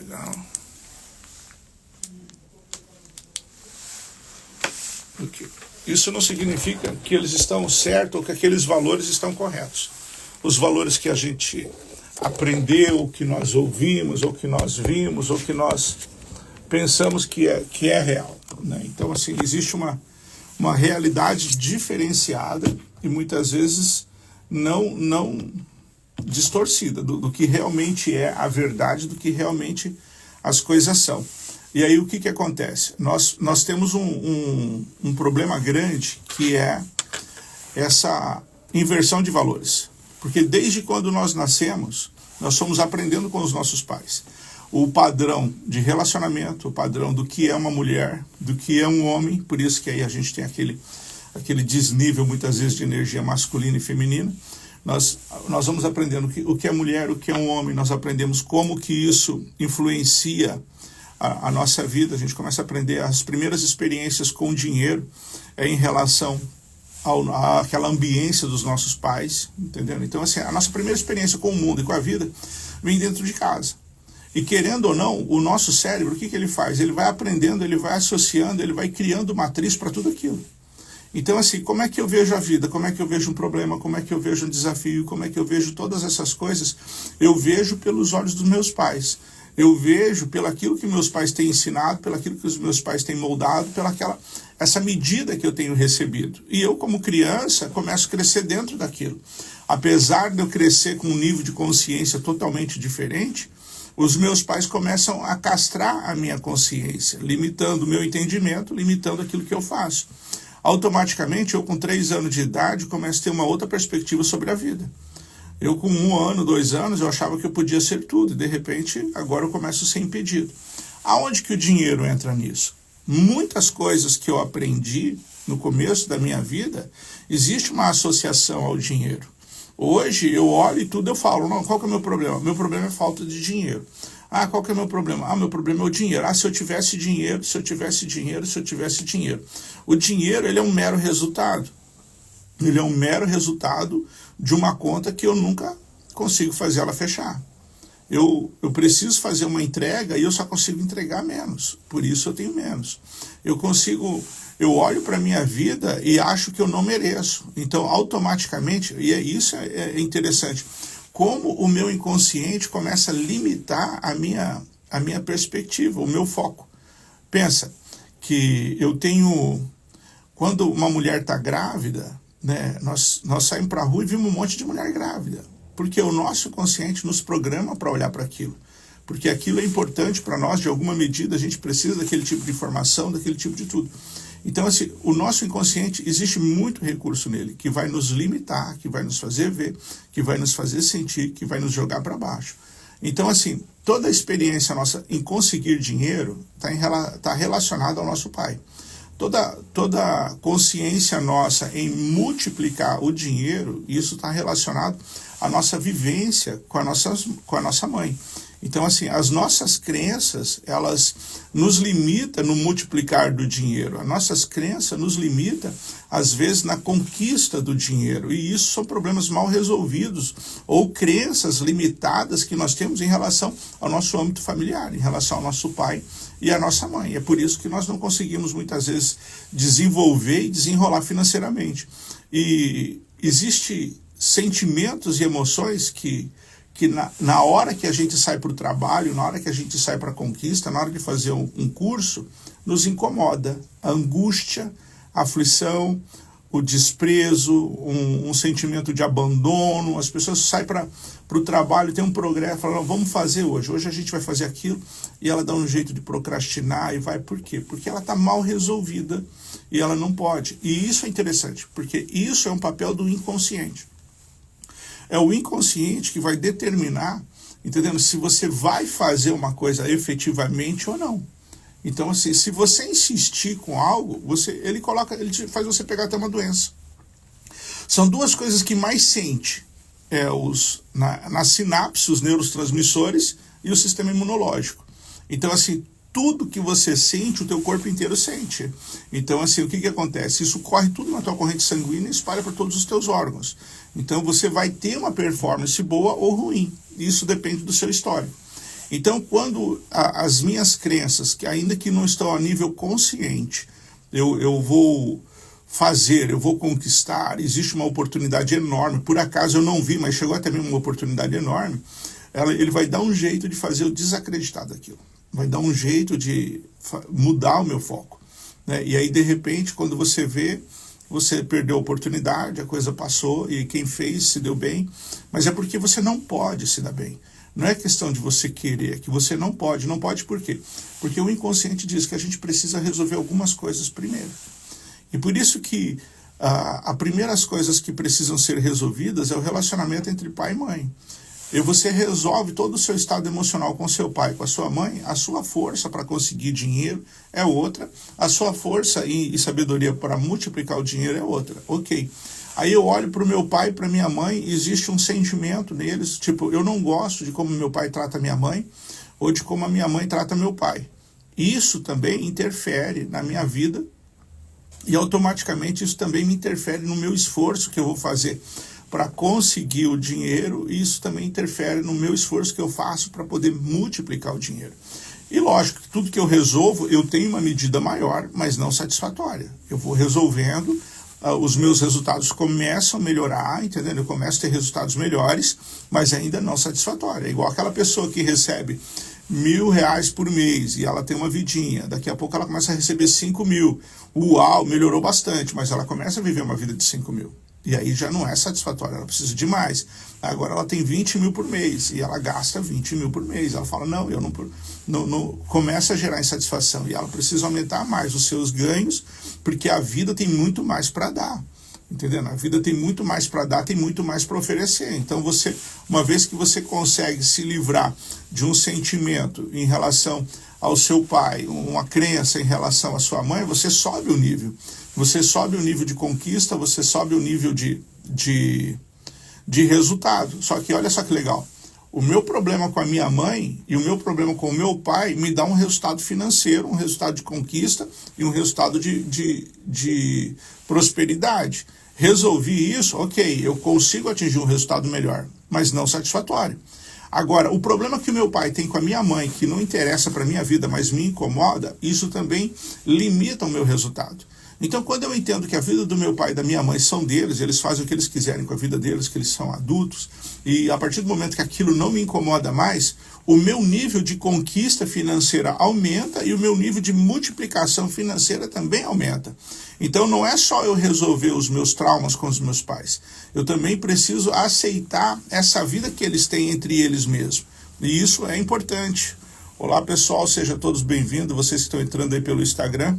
Legal. Isso não significa que eles estão certos ou que aqueles valores estão corretos. Os valores que a gente aprendeu, que nós ouvimos, ou que nós vimos, ou que nós pensamos que é real, né? Então, assim, existe uma realidade diferenciada e muitas vezes não distorcida do que realmente é a verdade, do que realmente as coisas são. E aí o que acontece? Nós temos um problema grande, que é essa inversão de valores. Porque desde quando nós nascemos, nós fomos aprendendo com os nossos pais. O padrão de relacionamento, o padrão do que é uma mulher, do que é um homem, por isso que aí a gente tem aquele desnível muitas vezes de energia masculina e feminina. Nós vamos aprendendo o que é mulher, o que é um homem, nós aprendemos como que isso influencia a nossa vida. A gente começa a aprender as primeiras experiências com o dinheiro em relação àquela ambiência dos nossos pais, entendeu? Então, assim, a nossa primeira experiência com o mundo e com a vida vem dentro de casa. E querendo ou não, o nosso cérebro, o que ele faz? Ele vai aprendendo, ele vai associando, ele vai criando matriz para tudo aquilo. Então, assim, como é que eu vejo a vida? Como é que eu vejo um problema? Como é que eu vejo um desafio? Como é que eu vejo todas essas coisas? Eu vejo pelos olhos dos meus pais. Eu vejo pelaquilo que meus pais têm ensinado, pelaquilo que os meus pais têm moldado, essa medida que eu tenho recebido. E eu, como criança, começo a crescer dentro daquilo. Apesar de eu crescer com um nível de consciência totalmente diferente, os meus pais começam a castrar a minha consciência, limitando o meu entendimento, limitando aquilo que eu faço. Automaticamente, eu com 3 anos de idade, começo a ter uma outra perspectiva sobre a vida. Eu com 1 ano, 2 anos, eu achava que eu podia ser tudo, e de repente, agora eu começo a ser impedido. Aonde que o dinheiro entra nisso? Muitas coisas que eu aprendi no começo da minha vida, existe uma associação ao dinheiro. Hoje eu olho e tudo eu falo, não, qual que é o meu problema? Meu problema é falta de dinheiro. Ah, qual que é o meu problema? Ah, meu problema é o dinheiro. Ah, se eu tivesse dinheiro, se eu tivesse dinheiro, se eu tivesse dinheiro. O dinheiro, ele é um mero resultado. Ele é um mero resultado de uma conta que eu nunca consigo fazer ela fechar. Eu preciso fazer uma entrega e eu só consigo entregar menos. Por isso eu tenho menos. Eu olho para a minha vida e acho que eu não mereço. Então, automaticamente, e isso é interessante, como o meu inconsciente começa a limitar a minha perspectiva, o meu foco. Pensa que eu tenho... Quando uma mulher está grávida, né, nós saímos para a rua e vimos um monte de mulher grávida. Porque o nosso consciente nos programa para olhar para aquilo. Porque aquilo é importante para nós, de alguma medida, a gente precisa daquele tipo de informação, daquele tipo de tudo. Então, assim, o nosso inconsciente, existe muito recurso nele, que vai nos limitar, que vai nos fazer ver, que vai nos fazer sentir, que vai nos jogar para baixo. Então, assim, toda a experiência nossa em conseguir dinheiro está relacionada ao nosso pai. Toda consciência nossa em multiplicar o dinheiro, isso está relacionado à nossa vivência com a nossa mãe. Então, assim, as nossas crenças, elas nos limitam no multiplicar do dinheiro. As nossas crenças nos limitam, às vezes, na conquista do dinheiro. E isso são problemas mal resolvidos ou crenças limitadas que nós temos em relação ao nosso âmbito familiar, em relação ao nosso pai e à nossa mãe. É por isso que nós não conseguimos, muitas vezes, desenvolver e desenrolar financeiramente. E existem sentimentos e emoções que na hora que a gente sai para o trabalho, na hora que a gente sai para a conquista, na hora de fazer um curso, nos incomoda. A angústia, a aflição, o desprezo, um sentimento de abandono. As pessoas saem para o trabalho, tem um progresso, falam, vamos fazer hoje a gente vai fazer aquilo, e ela dá um jeito de procrastinar e vai. Por quê? Porque ela está mal resolvida e ela não pode. E isso é interessante, porque isso é um papel do inconsciente. É o inconsciente que vai determinar, entendendo, se você vai fazer uma coisa efetivamente ou não. Então, assim, se você insistir com algo, ele faz você pegar até uma doença. São 2 coisas que mais sente. Nas sinapses, os neurotransmissores e o sistema imunológico. Então, assim, tudo que você sente, o teu corpo inteiro sente. Então, assim, o que acontece? Isso corre tudo na tua corrente sanguínea e espalha para todos os teus órgãos. Então, você vai ter uma performance boa ou ruim. Isso depende do seu histórico. Então, quando as minhas crenças, que ainda que não estão a nível consciente, eu vou fazer, eu vou conquistar, existe uma oportunidade enorme, por acaso eu não vi, mas chegou até mim uma oportunidade enorme, ele vai dar um jeito de fazer eu desacreditar daquilo, vai dar um jeito de mudar o meu foco, né? E aí, de repente, quando você vê, você perdeu a oportunidade, a coisa passou, e quem fez se deu bem, mas é porque você não pode se dar bem. Não é questão de você querer, é que você não pode. Não pode por quê? Porque o inconsciente diz que a gente precisa resolver algumas coisas primeiro. E por isso que as primeiras coisas que precisam ser resolvidas é o relacionamento entre pai e mãe. E você resolve todo o seu estado emocional com seu pai, com a sua mãe, a sua força para conseguir dinheiro é outra, a sua força e sabedoria para multiplicar o dinheiro é outra. Ok. Aí eu olho para o meu pai e para minha mãe, existe um sentimento neles, tipo, eu não gosto de como meu pai trata minha mãe, ou de como a minha mãe trata meu pai. Isso também interfere na minha vida, e automaticamente isso também me interfere no meu esforço que eu vou fazer para conseguir o dinheiro, e isso também interfere no meu esforço que eu faço para poder multiplicar o dinheiro. E lógico que tudo que eu resolvo, eu tenho uma medida maior, mas não satisfatória. Eu vou resolvendo, os meus resultados começam a melhorar, entendeu? Eu começo a ter resultados melhores, mas ainda não satisfatória. É igual aquela pessoa que recebe R$1.000 por mês e ela tem uma vidinha, daqui a pouco ela começa a receber 5.000. Uau, melhorou bastante, mas ela começa a viver uma vida de 5.000. E aí já não é satisfatória, ela precisa de mais. Agora ela tem 20.000 por mês e ela gasta 20.000 por mês. Ela fala, não, eu não começa a gerar insatisfação. E ela precisa aumentar mais os seus ganhos, porque a vida tem muito mais para dar. Entendendo? A vida tem muito mais para dar, tem muito mais para oferecer. Então você, uma vez que você consegue se livrar de um sentimento em relação ao seu pai, uma crença em relação à sua mãe, você sobe o nível. Você sobe o nível de conquista, você sobe o nível de resultado. Só que olha só que legal. O meu problema com a minha mãe e o meu problema com o meu pai me dá um resultado financeiro, um resultado de conquista e um resultado de prosperidade. Resolvi isso, ok, eu consigo atingir um resultado melhor, mas não satisfatório. Agora, o problema que o meu pai tem com a minha mãe, que não interessa para a minha vida, mas me incomoda, isso também limita o meu resultado. Então, quando eu entendo que a vida do meu pai e da minha mãe são deles, eles fazem o que eles quiserem com a vida deles, que eles são adultos, e a partir do momento que aquilo não me incomoda mais, o meu nível de conquista financeira aumenta e o meu nível de multiplicação financeira também aumenta. Então, não é só eu resolver os meus traumas com os meus pais, eu também preciso aceitar essa vida que eles têm entre eles mesmos. E isso é importante. Olá, pessoal, sejam todos bem-vindos, vocês que estão entrando aí pelo Instagram.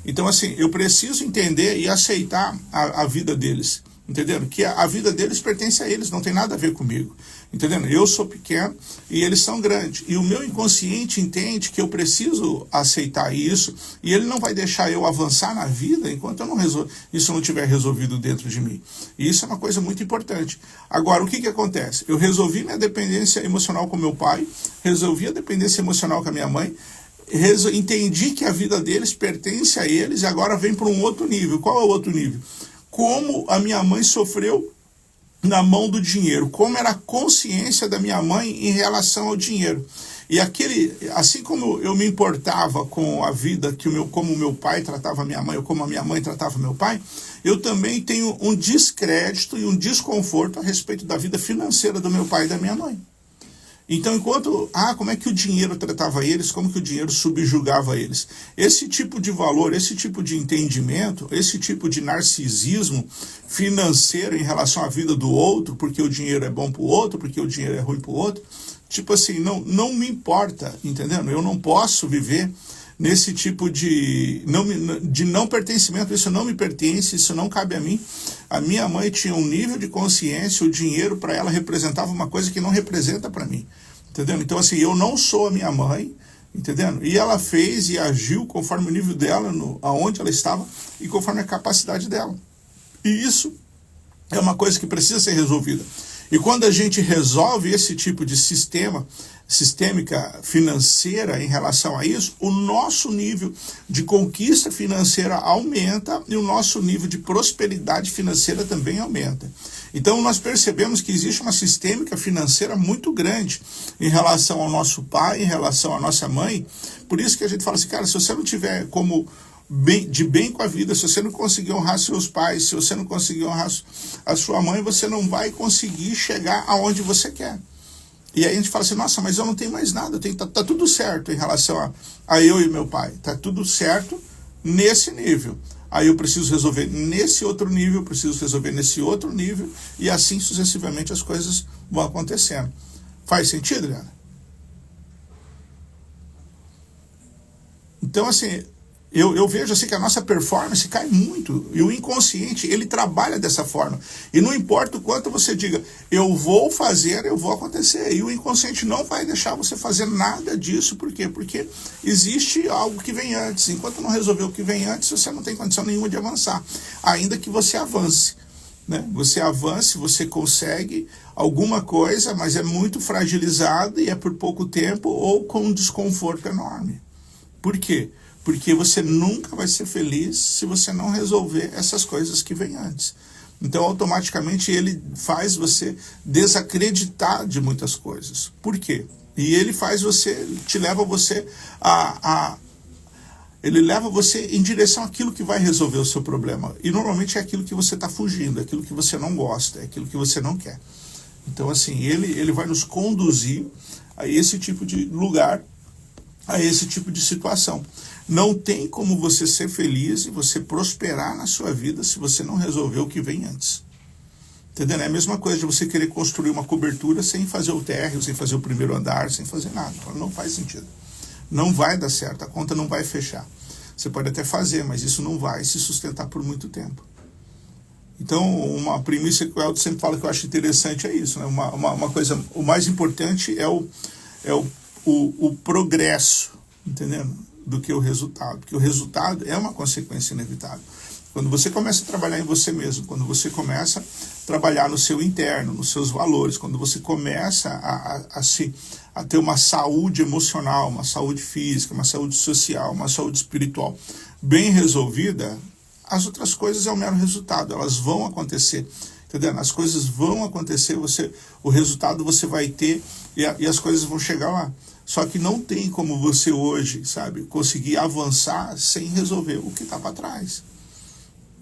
Então, assim, eu preciso entender e aceitar a vida deles, entendendo? Que a vida deles pertence a eles, não tem nada a ver comigo, entendendo? Eu sou pequeno e eles são grandes. E o meu inconsciente entende que eu preciso aceitar isso e ele não vai deixar eu avançar na vida enquanto eu não isso não tiver resolvido dentro de mim. E isso é uma coisa muito importante. Agora, o que acontece? Eu resolvi minha dependência emocional com meu pai, resolvi a dependência emocional com a minha mãe, entendi que a vida deles pertence a eles e agora vem para um outro nível. Qual é o outro nível? Como a minha mãe sofreu na mão do dinheiro, como era a consciência da minha mãe em relação ao dinheiro. E assim como eu me importava com a vida, como o meu pai tratava a minha mãe, ou como a minha mãe tratava meu pai, eu também tenho um descrédito e um desconforto a respeito da vida financeira do meu pai e da minha mãe. Então, como é que o dinheiro tratava eles, como que o dinheiro subjugava eles? Esse tipo de valor, esse tipo de entendimento, esse tipo de narcisismo financeiro em relação à vida do outro, porque o dinheiro é bom para o outro, porque o dinheiro é ruim para o outro, tipo assim, não me importa, entendendo? Eu não posso viver nesse tipo de não pertencimento, isso não me pertence, isso não cabe a mim. A minha mãe tinha um nível de consciência, o dinheiro para ela representava uma coisa que não representa para mim, entendendo? Então assim, eu não sou a minha mãe, entendendo? E ela fez e agiu conforme o nível dela, aonde ela estava e conforme a capacidade dela. E isso é uma coisa que precisa ser resolvida. E quando a gente resolve esse tipo de sistêmica financeira em relação a isso, o nosso nível de conquista financeira aumenta e o nosso nível de prosperidade financeira também aumenta. Então nós percebemos que existe uma sistêmica financeira muito grande em relação ao nosso pai, em relação à nossa mãe. Por isso que a gente fala assim, cara, se você não tiver como de bem com a vida, se você não conseguir honrar seus pais, se você não conseguir honrar a sua mãe, você não vai conseguir chegar aonde você quer. E aí a gente fala assim, nossa, mas eu não tenho mais nada, tá tudo certo em relação a eu e meu pai, tá tudo certo nesse nível. Aí eu preciso resolver nesse outro nível, preciso resolver nesse outro nível, e assim sucessivamente as coisas vão acontecendo. Faz sentido, Adriana? Então, assim, eu vejo assim que a nossa performance cai muito, e o inconsciente, ele trabalha dessa forma. E não importa o quanto você diga, eu vou fazer, eu vou acontecer. E o inconsciente não vai deixar você fazer nada disso. Por quê? Porque existe algo que vem antes. Enquanto não resolver o que vem antes, você não tem condição nenhuma de avançar. Ainda que você avance, né? Você avance, você consegue alguma coisa, mas é muito fragilizado e é por pouco tempo ou com um desconforto enorme. Por quê? Porque você nunca vai ser feliz se você não resolver essas coisas que vêm antes. Então, automaticamente, ele faz você desacreditar de muitas coisas. Por quê? E ele faz você, te leva você ele leva você em direção àquilo que vai resolver o seu problema. E normalmente é aquilo que você está fugindo, é aquilo que você não gosta, é aquilo que você não quer. Então, assim, ele vai nos conduzir a esse tipo de lugar, a esse tipo de situação. Não tem como você ser feliz e você prosperar na sua vida se você não resolver o que vem antes. Entendeu? É a mesma coisa de você querer construir uma cobertura sem fazer o térreo, sem fazer o primeiro andar, sem fazer nada. Não faz sentido. Não vai dar certo, a conta não vai fechar. Você pode até fazer, mas isso não vai se sustentar por muito tempo. Então, uma premissa que o Elton sempre fala que eu acho interessante é isso, né? Uma coisa, o mais importante é o progresso, entendendo? Do que o resultado, porque o resultado é uma consequência inevitável. Quando você começa a trabalhar em você mesmo, quando você começa a trabalhar no seu interno, nos seus valores, quando você começa a ter uma saúde emocional, uma saúde física, uma saúde social, uma saúde espiritual bem resolvida, as outras coisas é o mero resultado, elas vão acontecer. Entendeu? As coisas vão acontecer, o resultado você vai ter e as coisas vão chegar lá. Só que não tem como você hoje, sabe, conseguir avançar sem resolver o que está para trás.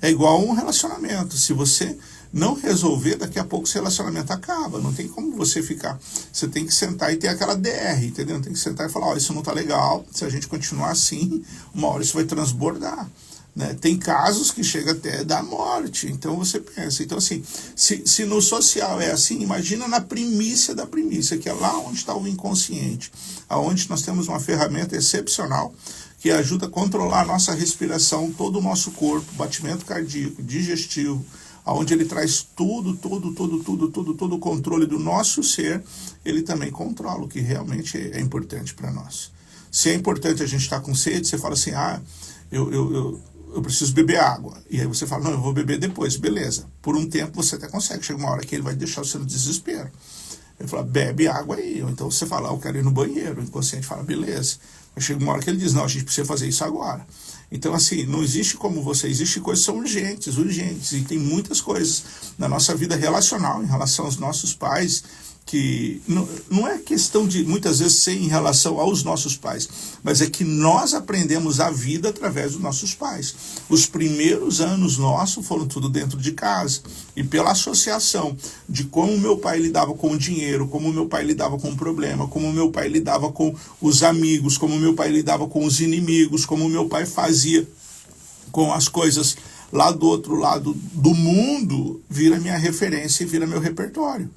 É igual um relacionamento. Se você não resolver, daqui a pouco esse relacionamento acaba. Não tem como você ficar. Você tem que sentar e ter aquela DR, entendeu? Tem que sentar e falar, ó, isso não está legal. Se a gente continuar assim, uma hora isso vai transbordar. Né? Tem casos que chega até da morte, então você pensa. Então, assim, se no social é assim, imagina na primícia da primícia, que é lá onde está o inconsciente, aonde nós temos uma ferramenta excepcional que ajuda a controlar a nossa respiração, todo o nosso corpo, batimento cardíaco, digestivo, aonde ele traz todo o controle do nosso ser, ele também controla o que realmente é importante para nós. Se é importante a gente estar com sede, você fala assim, eu preciso beber água. E aí você fala, não, eu vou beber depois. Beleza. Por um tempo você até consegue. Chega uma hora que ele vai deixar você no desespero. Ele fala, bebe água aí. Ou então você fala, eu quero ir no banheiro. O inconsciente fala, beleza. Mas chega uma hora que ele diz, não, a gente precisa fazer isso agora. Então, assim, não existe como você. Existem coisas que são urgentes. E tem muitas coisas na nossa vida relacional, em relação aos nossos pais, que não é questão de, muitas vezes, ser em relação aos nossos pais, mas é que nós aprendemos a vida através dos nossos pais. Os primeiros anos nossos foram tudo dentro de casa, e pela associação de como meu pai lidava com o dinheiro, como meu pai lidava com o problema, como meu pai lidava com os amigos, como meu pai lidava com os inimigos, como meu pai fazia com as coisas lá do outro lado do mundo, vira minha referência e vira meu repertório.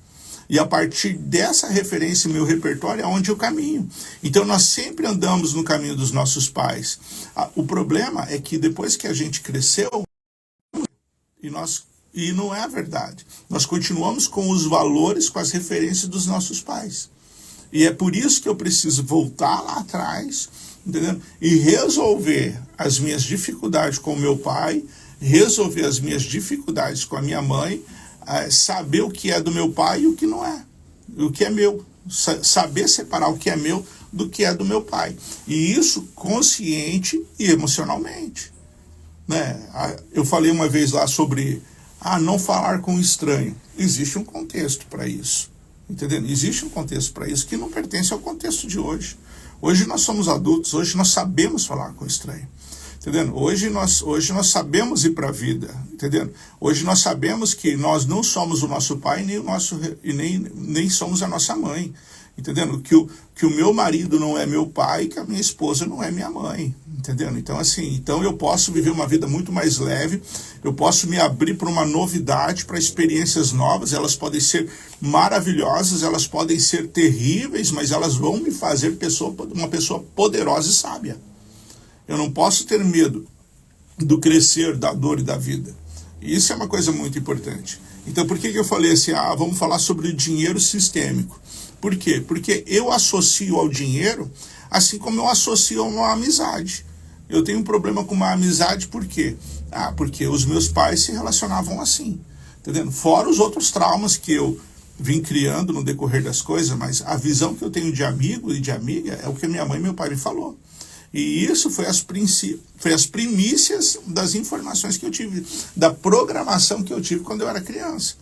E a partir dessa referência, meu repertório é onde eu caminho. Então nós sempre andamos no caminho dos nossos pais. O problema é que depois que a gente cresceu, e não é a verdade, nós continuamos com os valores, com as referências dos nossos pais. E é por isso que eu preciso voltar lá atrás, entendeu? E resolver as minhas dificuldades com o meu pai, resolver as minhas dificuldades com a minha mãe, saber o que é do meu pai e o que não é, o que é meu, saber separar o que é meu do que é do meu pai, e isso consciente e emocionalmente, né? Eu falei uma vez lá sobre não falar com o estranho. Existe um contexto para isso, entendendo? Existe um contexto para isso que não pertence ao contexto de hoje. Hoje nós somos adultos, hoje nós sabemos falar com o estranho, entendendo? Hoje nós sabemos ir para a vida, entendendo? Hoje nós sabemos que nós não somos o nosso pai nem somos a nossa mãe, entendendo? Que o meu marido não é meu pai, que a minha esposa não é minha mãe, entendendo? Então, assim, então eu posso viver uma vida muito mais leve, eu posso me abrir para uma novidade, para experiências novas. Elas podem ser maravilhosas, elas podem ser terríveis, mas elas vão me fazer uma pessoa poderosa e sábia. Eu não posso ter medo do crescer, da dor e da vida. E isso é uma coisa muito importante. Então, por que eu falei assim, vamos falar sobre o dinheiro sistêmico? Por quê? Porque eu associo ao dinheiro assim como eu associo a uma amizade. Eu tenho um problema com uma amizade, por quê? Porque os meus pais se relacionavam assim, entendendo? Fora os outros traumas que eu vim criando no decorrer das coisas, mas a visão que eu tenho de amigo e de amiga é o que minha mãe e meu pai me falou. E isso foi as primícias das informações que eu tive, da programação que eu tive quando eu era criança.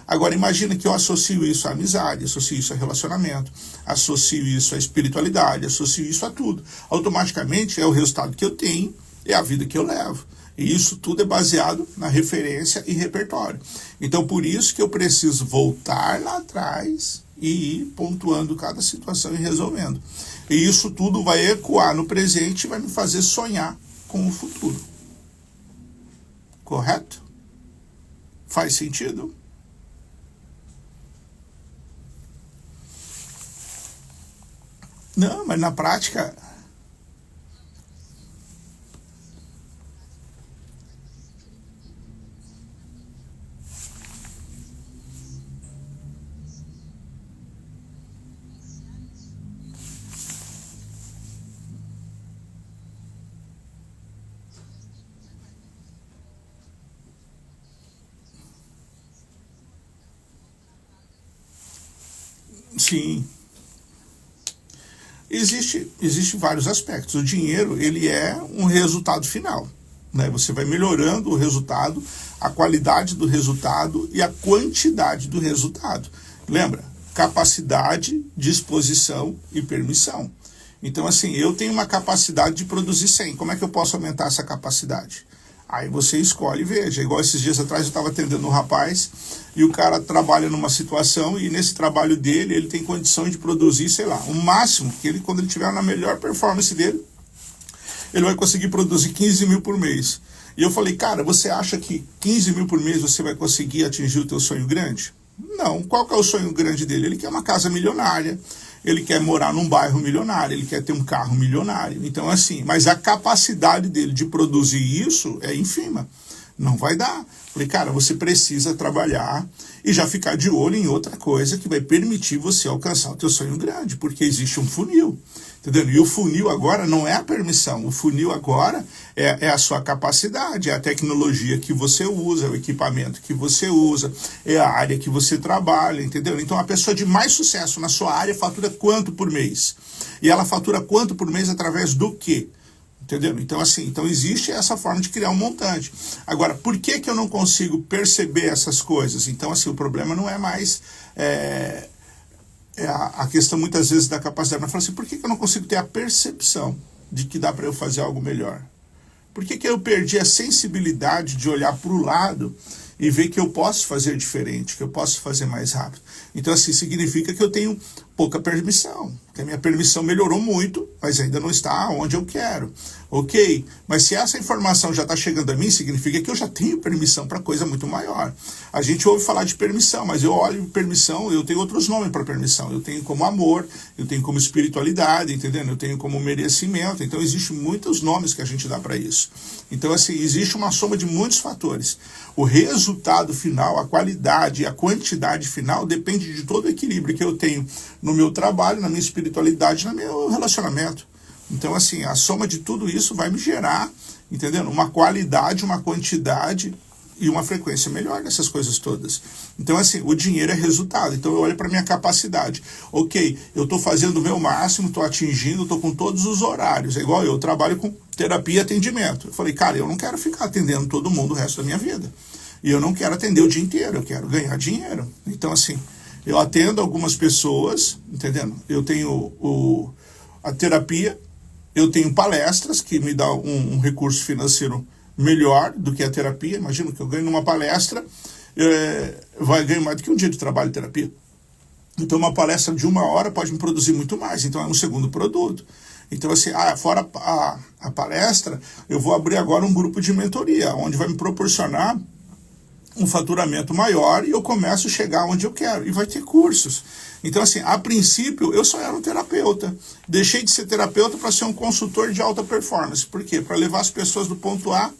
Agora, imagina que eu associo isso à amizade, associo isso a relacionamento, associo isso à espiritualidade, associo isso a tudo. Automaticamente é o resultado que eu tenho, é a vida que eu levo. E isso tudo é baseado na referência e repertório. Então, por isso que eu preciso voltar lá atrás e ir pontuando cada situação e resolvendo. E isso tudo vai ecoar no presente e vai me fazer sonhar com o futuro. Correto? Faz sentido? Não, mas na prática... Sim. Existe vários aspectos. O dinheiro, ele é um resultado final, né? Você vai melhorando o resultado, a qualidade do resultado e a quantidade do resultado. Lembra? Capacidade, disposição e permissão. Então, assim, eu tenho uma capacidade de produzir 100. Como é que eu posso aumentar essa capacidade? Aí você escolhe e veja. Igual esses dias atrás eu estava atendendo um rapaz e o cara trabalha numa situação e nesse trabalho dele ele tem condição de produzir, sei lá, o máximo que ele, quando ele tiver na melhor performance dele, ele vai conseguir produzir 15 mil por mês. E eu falei, cara, você acha que 15 mil por mês você vai conseguir atingir o teu sonho grande? Não. Qual que é o sonho grande dele? Ele quer uma casa milionária, ele quer morar num bairro milionário, ele quer ter um carro milionário. Então, assim, mas a capacidade dele de produzir isso é ínfima. Não vai dar. Falei, cara, você precisa trabalhar e já ficar de olho em outra coisa que vai permitir você alcançar o teu sonho grande, porque existe um funil. Entendeu? E o funil agora não é a permissão, o funil agora é a sua capacidade, é a tecnologia que você usa, é o equipamento que você usa, é a área que você trabalha, entendeu? Então a pessoa de mais sucesso na sua área fatura quanto por mês? E ela fatura quanto por mês através do quê? Entendeu? Então, assim, existe essa forma de criar um montante. Agora, por que eu não consigo perceber essas coisas? Então, assim, o problema não é mais... a questão muitas vezes da capacidade, mas fala assim, por que eu não consigo ter a percepção de que dá para eu fazer algo melhor? Por que eu perdi a sensibilidade de olhar para o lado e ver que eu posso fazer diferente, que eu posso fazer mais rápido? Então, assim, significa que eu tenho pouca permissão, que a minha permissão melhorou muito, mas ainda não está onde eu quero. Ok, mas se essa informação já está chegando a mim, significa que eu já tenho permissão para coisa muito maior. A gente ouve falar de permissão, mas eu olho permissão, eu tenho outros nomes para permissão. Eu tenho como amor, eu tenho como espiritualidade, entendeu? Eu tenho como merecimento. Então, existem muitos nomes que a gente dá para isso. Então, assim, existe uma soma de muitos fatores. O resultado final, a qualidade e a quantidade final depende de todo o equilíbrio que eu tenho no meu trabalho, na minha espiritualidade, no meu relacionamento. Então, assim, a soma de tudo isso vai me gerar, entendeu? Uma qualidade, uma quantidade e uma frequência melhor nessas coisas todas. Então, assim, o dinheiro é resultado. Então, eu olho para minha capacidade. Ok, eu estou fazendo o meu máximo, estou atingindo, estou com todos os horários. É igual eu trabalho com terapia e atendimento. Eu falei, cara, eu não quero ficar atendendo todo mundo o resto da minha vida. E eu não quero atender o dia inteiro, eu quero ganhar dinheiro. Então, assim, eu atendo algumas pessoas, entendendo? Eu tenho a terapia, eu tenho palestras que me dão um recurso financeiro melhor do que a terapia. Imagina que eu ganho numa palestra, vai ganhar mais do que um dia de trabalho de terapia. Então, uma palestra de 1 hora pode me produzir muito mais. Então, é um segundo produto. Então, assim, fora a palestra, eu vou abrir agora um grupo de mentoria, onde vai me proporcionar um faturamento maior e eu começo a chegar onde eu quero. E vai ter cursos. Então, assim, a princípio, eu só era um terapeuta. Deixei de ser terapeuta para ser um consultor de alta performance. Por quê? Para levar as pessoas do ponto A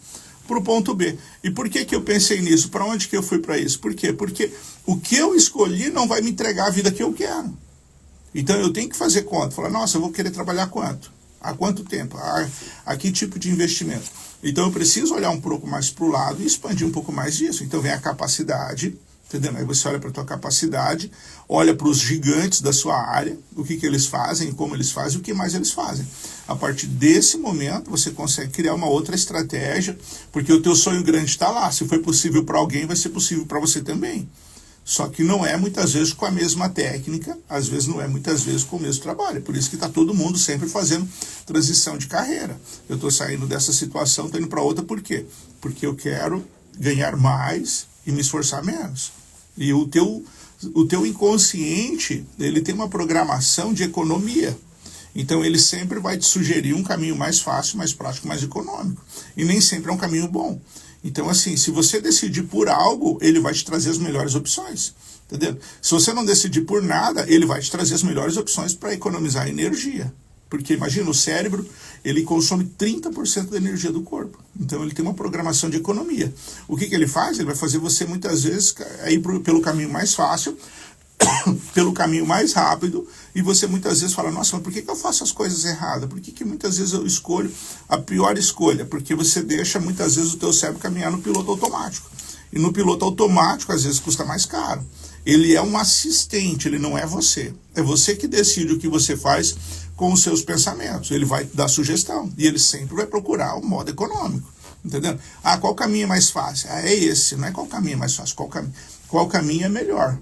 para o ponto B. E por que eu pensei nisso? Para onde que eu fui para isso? Por quê? Porque o que eu escolhi não vai me entregar a vida que eu quero. Então eu tenho que fazer conta. Falar, nossa, eu vou querer trabalhar quanto? Há quanto tempo? A que tipo de investimento? Então eu preciso olhar um pouco mais para o lado e expandir um pouco mais disso. Então vem a capacidade, entendeu? Aí você olha para a tua capacidade, olha para os gigantes da sua área, o que eles fazem, como eles fazem, o que mais eles fazem. A partir desse momento, você consegue criar uma outra estratégia, porque o teu sonho grande está lá. Se foi possível para alguém, vai ser possível para você também. Só que não é muitas vezes com a mesma técnica, às vezes não é muitas vezes com o mesmo trabalho. Por isso que está todo mundo sempre fazendo transição de carreira. Eu estou saindo dessa situação, estou indo para outra, por quê? Porque eu quero ganhar mais e me esforçar menos. E o teu inconsciente, ele tem uma programação de economia. Então ele sempre vai te sugerir um caminho mais fácil, mais prático, mais econômico. E nem sempre é um caminho bom. Então, assim, se você decidir por algo, ele vai te trazer as melhores opções. Entendeu? Se você não decidir por nada, ele vai te trazer as melhores opções para economizar energia. Porque, imagina, o cérebro, ele consome 30% da energia do corpo. Então, ele tem uma programação de economia. O que ele faz? Ele vai fazer você, muitas vezes, ir pelo caminho mais fácil, pelo caminho mais rápido, e você muitas vezes fala, nossa, mas por que eu faço as coisas erradas? Por que muitas vezes eu escolho a pior escolha? Porque você deixa muitas vezes o teu cérebro caminhar no piloto automático. E no piloto automático, às vezes, custa mais caro. Ele é um assistente, ele não é você. É você que decide o que você faz com os seus pensamentos. Ele vai dar sugestão, e ele sempre vai procurar o modo econômico. Entendeu? Qual caminho é mais fácil? É esse, não é qual caminho é mais fácil, qual caminho é melhor.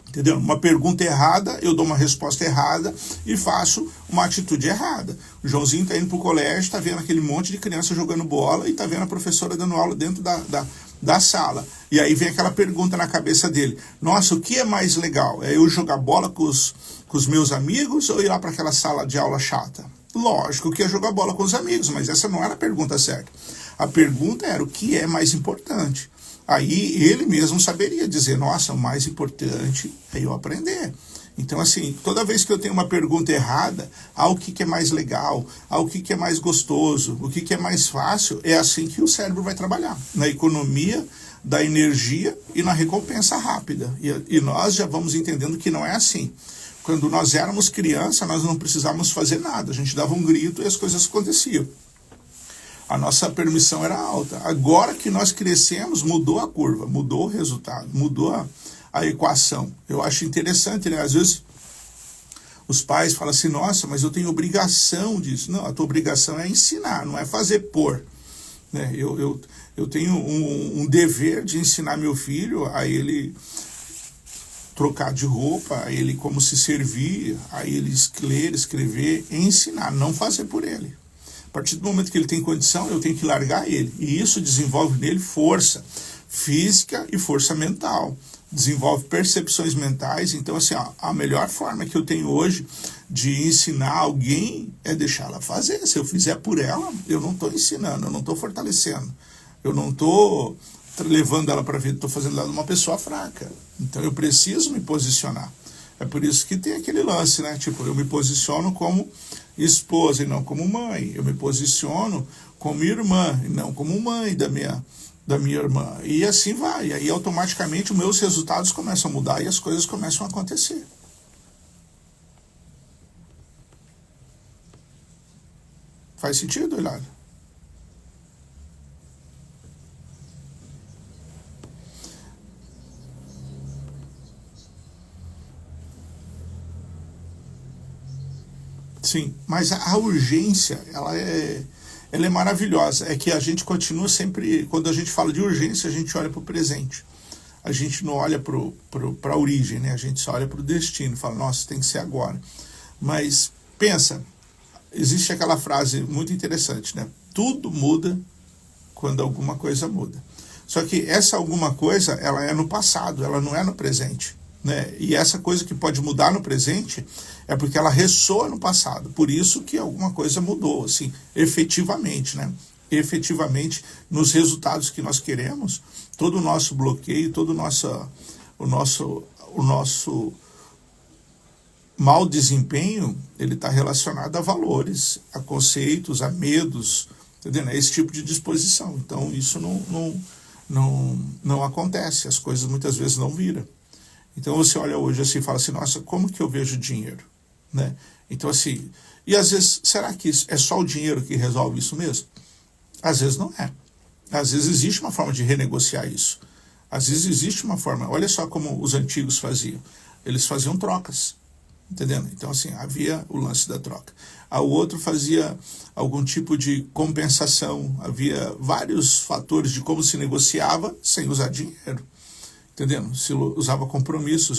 Entendeu? Uma pergunta errada, eu dou uma resposta errada e faço uma atitude errada. O Joãozinho está indo para o colégio, está vendo aquele monte de criança jogando bola e está vendo a professora dando aula dentro da sala. E aí vem aquela pergunta na cabeça dele. Nossa, o que é mais legal? É eu jogar bola com os meus amigos ou ir lá para aquela sala de aula chata? Lógico que é jogar bola com os amigos, mas essa não era a pergunta certa. A pergunta era o que é mais importante. Aí ele mesmo saberia dizer, nossa, o mais importante é eu aprender. Então, assim, toda vez que eu tenho uma pergunta errada, o que é mais legal, o que é mais gostoso, o que é mais fácil, é assim que o cérebro vai trabalhar, na economia da energia e na recompensa rápida. E nós já vamos entendendo que não é assim. Quando nós éramos criança, nós não precisávamos fazer nada, a gente dava um grito e as coisas aconteciam. A nossa permissão era alta. Agora que nós crescemos, mudou a curva, mudou o resultado, mudou a equação. Eu acho interessante, né? Às vezes os pais falam assim, nossa, mas eu tenho obrigação disso. Não, a tua obrigação é ensinar, não é fazer por. Né? Eu tenho um dever de ensinar meu filho a ele trocar de roupa, a ele como se servir, a ele ler, escrever, ensinar, não fazer por ele. A partir do momento que ele tem condição, eu tenho que largar ele. E isso desenvolve nele força física e força mental. Desenvolve percepções mentais. Então, assim, a melhor forma que eu tenho hoje de ensinar alguém é deixá-la fazer. Se eu fizer por ela, eu não estou ensinando, eu não estou fortalecendo. Eu não estou levando ela para a vida, estou fazendo ela uma pessoa fraca. Então, eu preciso me posicionar. É por isso que tem aquele lance, né? Tipo, eu me posiciono como esposa e não como mãe. Eu me posiciono como irmã e não como mãe da minha irmã. E assim vai. E aí automaticamente os meus resultados começam a mudar e as coisas começam a acontecer. Faz sentido, Hilário? sim, mas a urgência, ela é maravilhosa. É que a gente continua sempre, quando a gente fala de urgência, a gente olha para o presente. A gente não olha para a origem, né? A gente só olha para o destino, fala, nossa, tem que ser agora. Mas pensa, existe aquela frase muito interessante, né? Tudo muda quando alguma coisa muda. Só que essa alguma coisa, ela é no passado, ela não é no presente. Né? E essa coisa que pode mudar no presente é porque ela ressoa no passado. Por isso que alguma coisa mudou, assim, efetivamente, né? Efetivamente, nos resultados que nós queremos, todo o nosso bloqueio, todo o nosso mau desempenho, ele está relacionado a valores, a conceitos, a medos, entendeu? É esse tipo de disposição. Então, isso não acontece, as coisas muitas vezes não viram. Então você olha hoje assim e fala assim, nossa, como que eu vejo dinheiro? Né? Então assim, e às vezes, será que é só o dinheiro que resolve isso mesmo? Às vezes não é. Às vezes existe uma forma de renegociar isso. Às vezes existe uma forma, olha só como os antigos faziam. Eles faziam trocas, entendendo? Então assim, havia o lance da troca. O outro fazia algum tipo de compensação, havia vários fatores de como se negociava sem usar dinheiro. Entendendo? Se usava compromissos.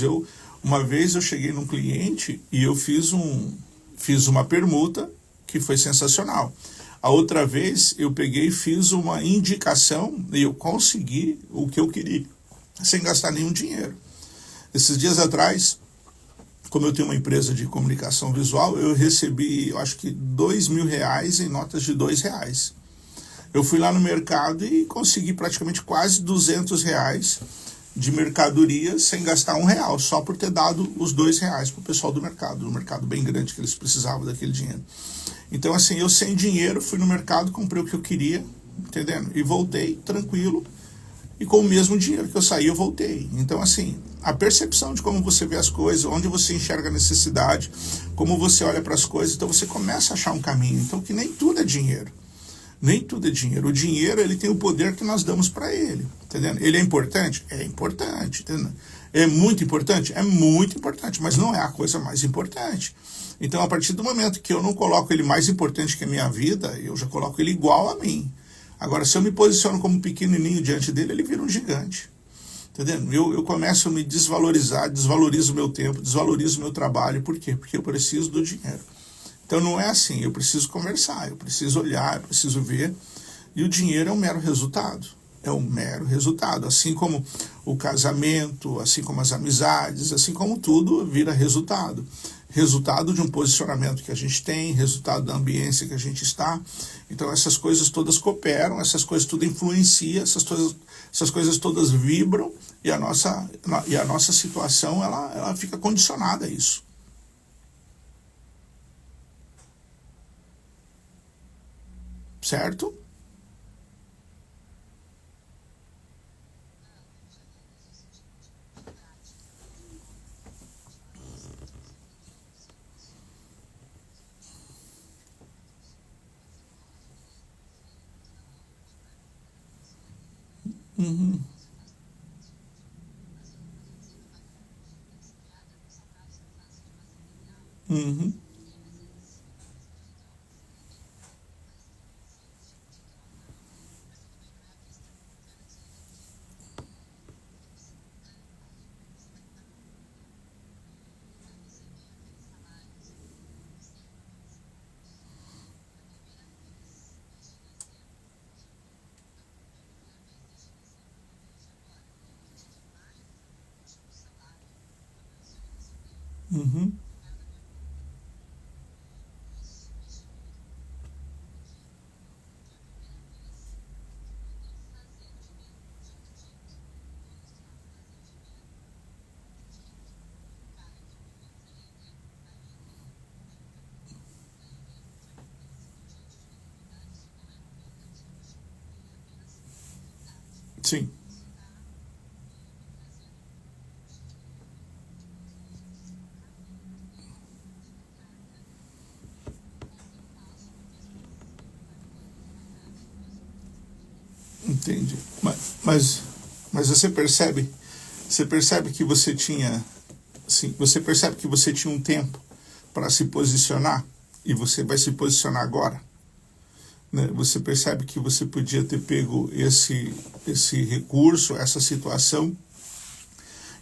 Uma vez eu cheguei num cliente e eu fiz uma permuta que foi sensacional. A outra vez eu peguei e fiz uma indicação e eu consegui o que eu queria, sem gastar nenhum dinheiro. Esses dias atrás, como eu tenho uma empresa de comunicação visual, eu recebi, eu acho que R$2.000 em notas de R$2. Eu fui lá no mercado e consegui praticamente quase R$200 de mercadoria sem gastar R$1, só por ter dado os R$2 para o pessoal do mercado, um mercado bem grande que eles precisavam daquele dinheiro. Então assim, eu sem dinheiro fui no mercado, comprei o que eu queria, entendendo? E voltei tranquilo, e com o mesmo dinheiro que eu saí, eu voltei. Então assim, a percepção de como você vê as coisas, onde você enxerga a necessidade, como você olha para as coisas, então você começa a achar um caminho. Então que nem tudo é dinheiro. Nem tudo é dinheiro. O dinheiro, ele tem o poder que nós damos para ele, entendendo? Ele é importante? É importante, entendeu? É muito importante? É muito importante, mas não é a coisa mais importante. Então, a partir do momento que eu não coloco ele mais importante que a minha vida, eu já coloco ele igual a mim. Agora, se eu me posiciono como pequenininho diante dele, ele vira um gigante. Entendendo? Eu começo a me desvalorizar, desvalorizo o meu tempo, desvalorizo o meu trabalho. Por quê? Porque eu preciso do dinheiro. Então não é assim, eu preciso conversar, eu preciso olhar, eu preciso ver, e o dinheiro é um mero resultado, é um mero resultado, assim como o casamento, assim como as amizades, assim como tudo vira resultado. Resultado de um posicionamento que a gente tem, resultado da ambiência que a gente está. Então essas coisas todas cooperam, essas coisas tudo influenciam, essas coisas todas vibram, e a nossa situação ela fica condicionada a isso. Certo? Uhum. Uhum. Uhum. Sim. Entendi. Mas você percebe que você tinha, assim, você percebe que você tinha um tempo para se posicionar, e você vai se posicionar agora, né? Você percebe que você podia ter pego esse recurso, essa situação,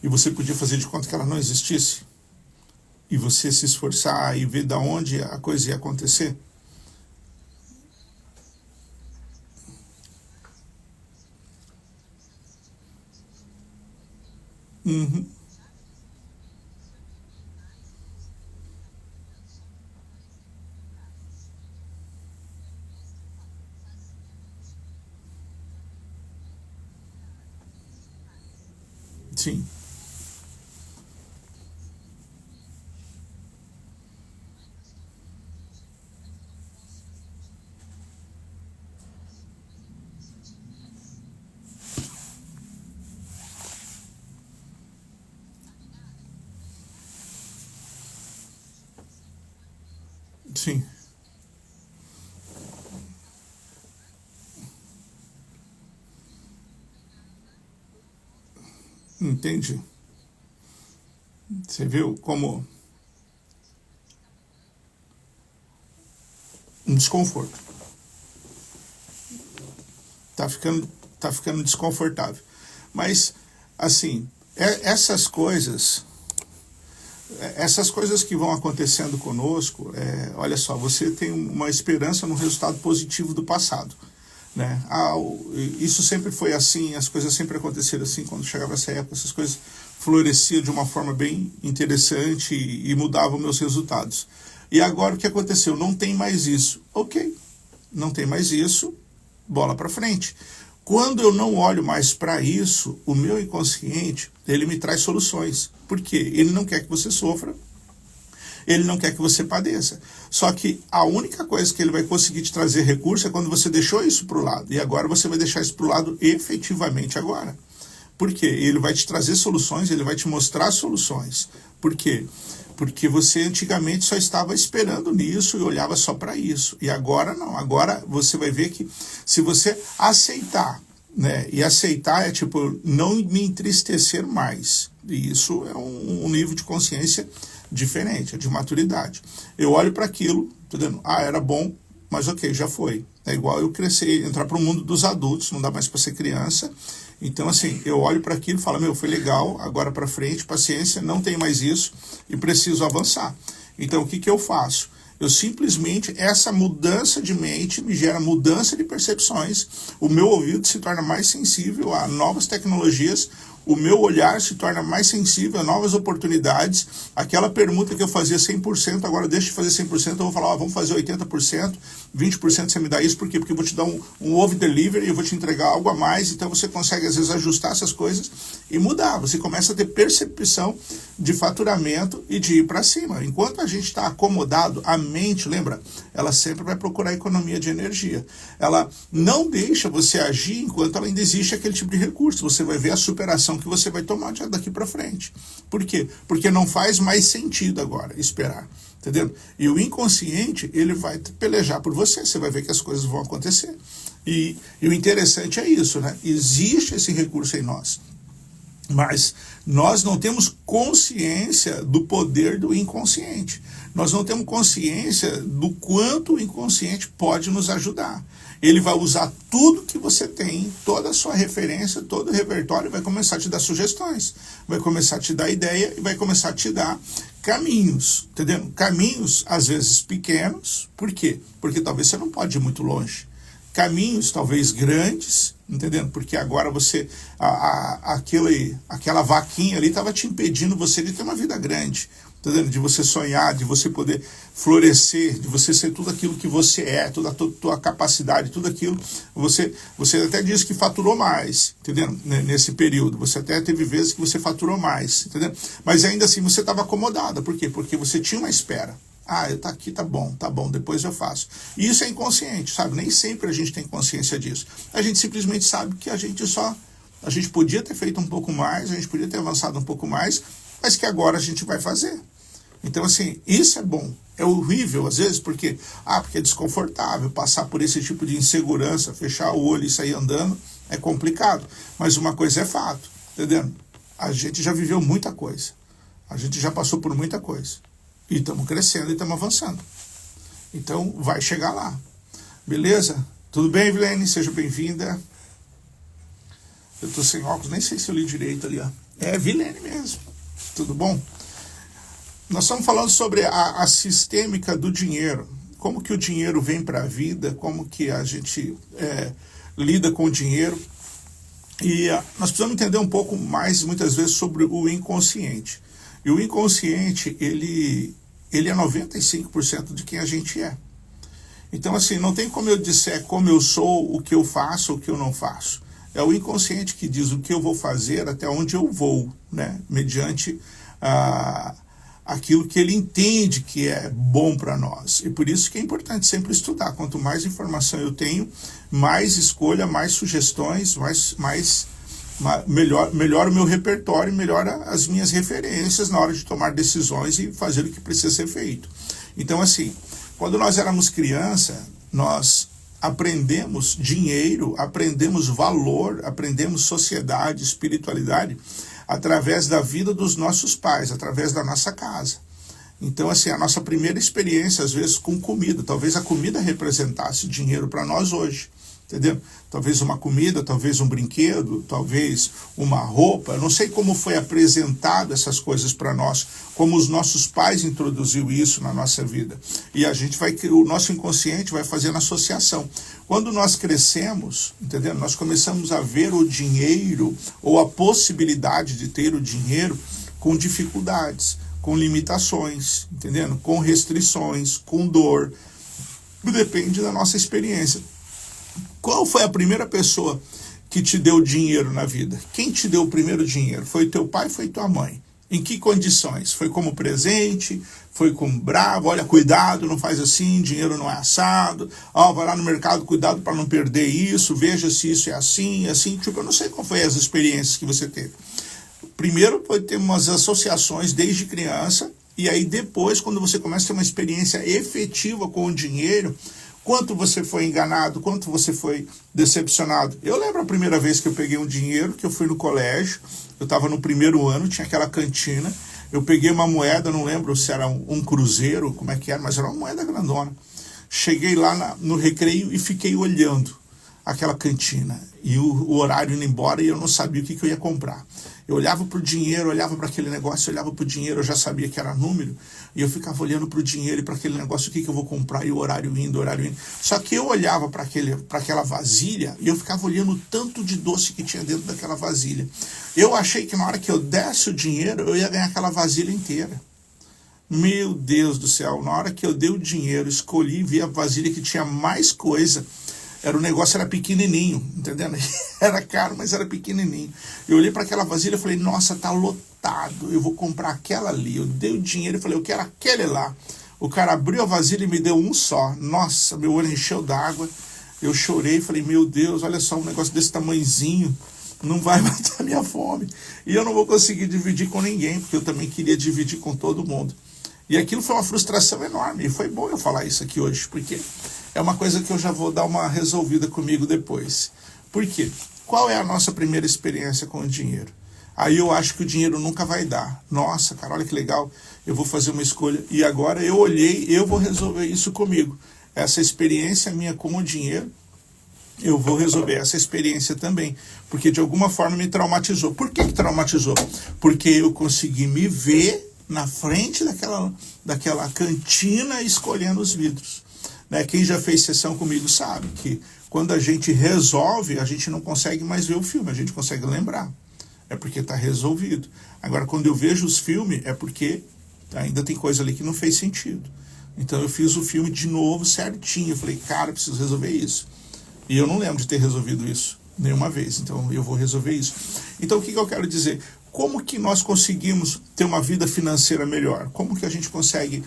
e você podia fazer de conta que ela não existisse, e você se esforçar e ver de onde a coisa ia acontecer. Uhum. Sim, sim, entende? Você viu como um desconforto. Tá ficando, tá ficando desconfortável. Mas, assim, essas coisas que vão acontecendo conosco, olha só, você tem uma esperança no resultado positivo do passado, né? Isso sempre foi assim, as coisas sempre aconteceram assim. Quando chegava essa época, essas coisas floresciam de uma forma bem interessante e mudavam meus resultados. E agora o que aconteceu? Não tem mais isso. Ok, não tem mais isso, bola para frente. Quando eu não olho mais para isso, o meu inconsciente, ele me traz soluções. Por quê? Ele não quer que você sofra, ele não quer que você padeça. Só que a única coisa que ele vai conseguir te trazer recurso é quando você deixou isso para o lado. E agora você vai deixar isso para o lado efetivamente agora. Por quê? Ele vai te trazer soluções, ele vai te mostrar soluções. Por quê? Porque você antigamente só estava esperando nisso e olhava só para isso. E agora não. Agora você vai ver que se você aceitar, né? E aceitar é tipo, não me entristecer mais. E isso é um nível de consciência diferente, é de maturidade. Eu olho para aquilo, entendendo? Era bom, mas ok, já foi. É igual eu crescer, entrar para o mundo dos adultos, não dá mais para ser criança. Então, assim, eu olho para aquilo e falo, meu, foi legal, agora para frente, paciência, não tem mais isso e preciso avançar. Então, o que que eu faço? Eu simplesmente, essa mudança de mente me gera mudança de percepções, o meu ouvido se torna mais sensível a novas tecnologias, o meu olhar se torna mais sensível a novas oportunidades. Aquela permuta que eu fazia 100%, agora deixa de fazer 100%, eu vou falar, vamos fazer 80%, 20% você me dá isso, por quê? Porque eu vou te dar um over-delivery, eu vou te entregar algo a mais, então você consegue às vezes ajustar essas coisas e mudar. Você começa a ter percepção de faturamento e de ir para cima. Enquanto a gente está acomodado, a mente, lembra, ela sempre vai procurar economia de energia. Ela não deixa você agir enquanto ela ainda existe aquele tipo de recurso. Você vai ver a superação que você vai tomar daqui para frente. Por quê? Porque não faz mais sentido agora esperar, entendeu? E o inconsciente, ele vai pelejar por você, você vai ver que as coisas vão acontecer. E o interessante é isso, né? Existe esse recurso em nós, mas nós não temos consciência do poder do inconsciente. Nós não temos consciência do quanto o inconsciente pode nos ajudar. Ele vai usar tudo que você tem, toda a sua referência, todo o repertório, vai começar a te dar sugestões, vai começar a te dar ideia e vai começar a te dar caminhos, entendeu? Caminhos, às vezes, pequenos. Por quê? Porque talvez você não pode ir muito longe. Caminhos, talvez, grandes, entendendo? Porque agora você, aquela vaquinha ali estava te impedindo você de ter uma vida grande, entendendo? De você sonhar, de você poder florescer, de você ser tudo aquilo que você é, toda a tua capacidade, tudo aquilo. Você até disse que faturou mais, entendendo? Nesse período. Você até teve vezes que você faturou mais, entendendo? Mas ainda assim você estava acomodada. Por quê? Porque você tinha uma espera. Tá aqui, tá bom, depois eu faço. E isso é inconsciente, sabe? Nem sempre a gente tem consciência disso. A gente simplesmente sabe que a gente podia ter feito um pouco mais, a gente podia ter avançado um pouco mais, mas que agora a gente vai fazer. Então, assim, isso é bom. É horrível, às vezes, porque é desconfortável passar por esse tipo de insegurança, fechar o olho e sair andando, é complicado. Mas uma coisa é fato, entendendo? A gente já viveu muita coisa. A gente já passou por muita coisa. E estamos crescendo e estamos avançando. Então, vai chegar lá. Beleza? Tudo bem, Vilene? Seja bem-vinda. Eu tô sem óculos, nem sei se eu li direito ali, ó. É Vilene mesmo. Tudo bom? Nós estamos falando sobre a sistêmica do dinheiro. Como que o dinheiro vem para a vida, como que a gente lida com o dinheiro. E nós precisamos entender um pouco mais, muitas vezes, sobre o inconsciente. E o inconsciente, ele é 95% de quem a gente é. Então, assim, não tem como eu disser como eu sou, o que eu faço, o que eu não faço. É o inconsciente que diz o que eu vou fazer, até onde eu vou, né? Mediante aquilo que ele entende que é bom para nós. E por isso que é importante sempre estudar. Quanto mais informação eu tenho, mais escolha, mais sugestões, melhor o meu repertório, melhora as minhas referências na hora de tomar decisões e fazer o que precisa ser feito. Então, assim, quando nós éramos criança, nós aprendemos dinheiro, aprendemos valor, aprendemos sociedade, espiritualidade, através da vida dos nossos pais, através da nossa casa. Então, assim, a nossa primeira experiência, às vezes, com comida, talvez a comida representasse dinheiro para nós hoje, entendeu? Talvez uma comida, talvez um brinquedo, talvez uma roupa. Eu não sei como foi apresentado essas coisas para nós, como os nossos pais introduziu isso na nossa vida. E o nosso inconsciente vai fazendo associação. Quando nós crescemos, entendeu? Nós começamos a ver o dinheiro ou a possibilidade de ter o dinheiro com dificuldades, com limitações, entendendo? Com restrições, com dor. Depende da nossa experiência. Qual foi a primeira pessoa que te deu dinheiro na vida? Quem te deu o primeiro dinheiro? Foi teu pai, foi tua mãe? Em que condições? Foi como presente? Foi como bravo? Olha, cuidado, não faz assim, dinheiro não é assado. Vai lá no mercado, cuidado para não perder isso, veja se isso é assim, assim. Tipo, eu não sei qual foi as experiências que você teve. Primeiro pode ter umas associações desde criança, e aí depois, quando você começa a ter uma experiência efetiva com o dinheiro, quanto você foi enganado, quanto você foi decepcionado. Eu lembro a primeira vez que eu peguei um dinheiro, que eu fui no colégio, eu estava no primeiro ano, tinha aquela cantina, eu peguei uma moeda, não lembro se era um cruzeiro, como é que era, mas era uma moeda grandona. Cheguei lá no recreio e fiquei olhando aquela cantina, e o horário indo embora, e eu não sabia o que eu ia comprar. Eu olhava para o dinheiro, olhava para aquele negócio, olhava para o dinheiro, eu já sabia que era número, e eu ficava olhando para o dinheiro e para aquele negócio, o que eu vou comprar, e o horário indo. Só que eu olhava para aquela vasilha, e eu ficava olhando o tanto de doce que tinha dentro daquela vasilha. Eu achei que na hora que eu desse o dinheiro, eu ia ganhar aquela vasilha inteira. Meu Deus do céu, na hora que eu dei o dinheiro, escolhi e vi a vasilha que tinha mais coisa. O negócio era pequenininho, entendendo? Era caro, mas era pequenininho. Eu olhei para aquela vasilha e falei, nossa, tá lotado, eu vou comprar aquela ali. Eu dei o dinheiro e falei, eu quero aquele lá. O cara abriu a vasilha e me deu um só. Nossa, meu olho encheu d'água. Eu chorei e falei, meu Deus, olha só, um negócio desse tamanhozinho não vai matar minha fome. E eu não vou conseguir dividir com ninguém, porque eu também queria dividir com todo mundo. E aquilo foi uma frustração enorme. E foi bom eu falar isso aqui hoje, porque é uma coisa que eu já vou dar uma resolvida comigo depois. Por quê? Qual é a nossa primeira experiência com o dinheiro? Aí eu acho que o dinheiro nunca vai dar. Nossa, cara, olha que legal, eu vou fazer uma escolha. E agora eu olhei, eu vou resolver isso comigo. Essa experiência minha com o dinheiro, eu vou resolver essa experiência também. Porque de alguma forma me traumatizou. Por que traumatizou? Porque eu consegui me ver na frente daquela cantina escolhendo os vidros. Quem já fez sessão comigo sabe que quando a gente resolve, a gente não consegue mais ver o filme, a gente consegue lembrar. É porque está resolvido. Agora, quando eu vejo os filmes, é porque ainda tem coisa ali que não fez sentido. Então eu fiz o filme de novo certinho. Eu falei, cara, eu preciso resolver isso. E eu não lembro de ter resolvido isso nenhuma vez. Então eu vou resolver isso. Então o que eu quero dizer? Como que nós conseguimos ter uma vida financeira melhor? Como que a gente consegue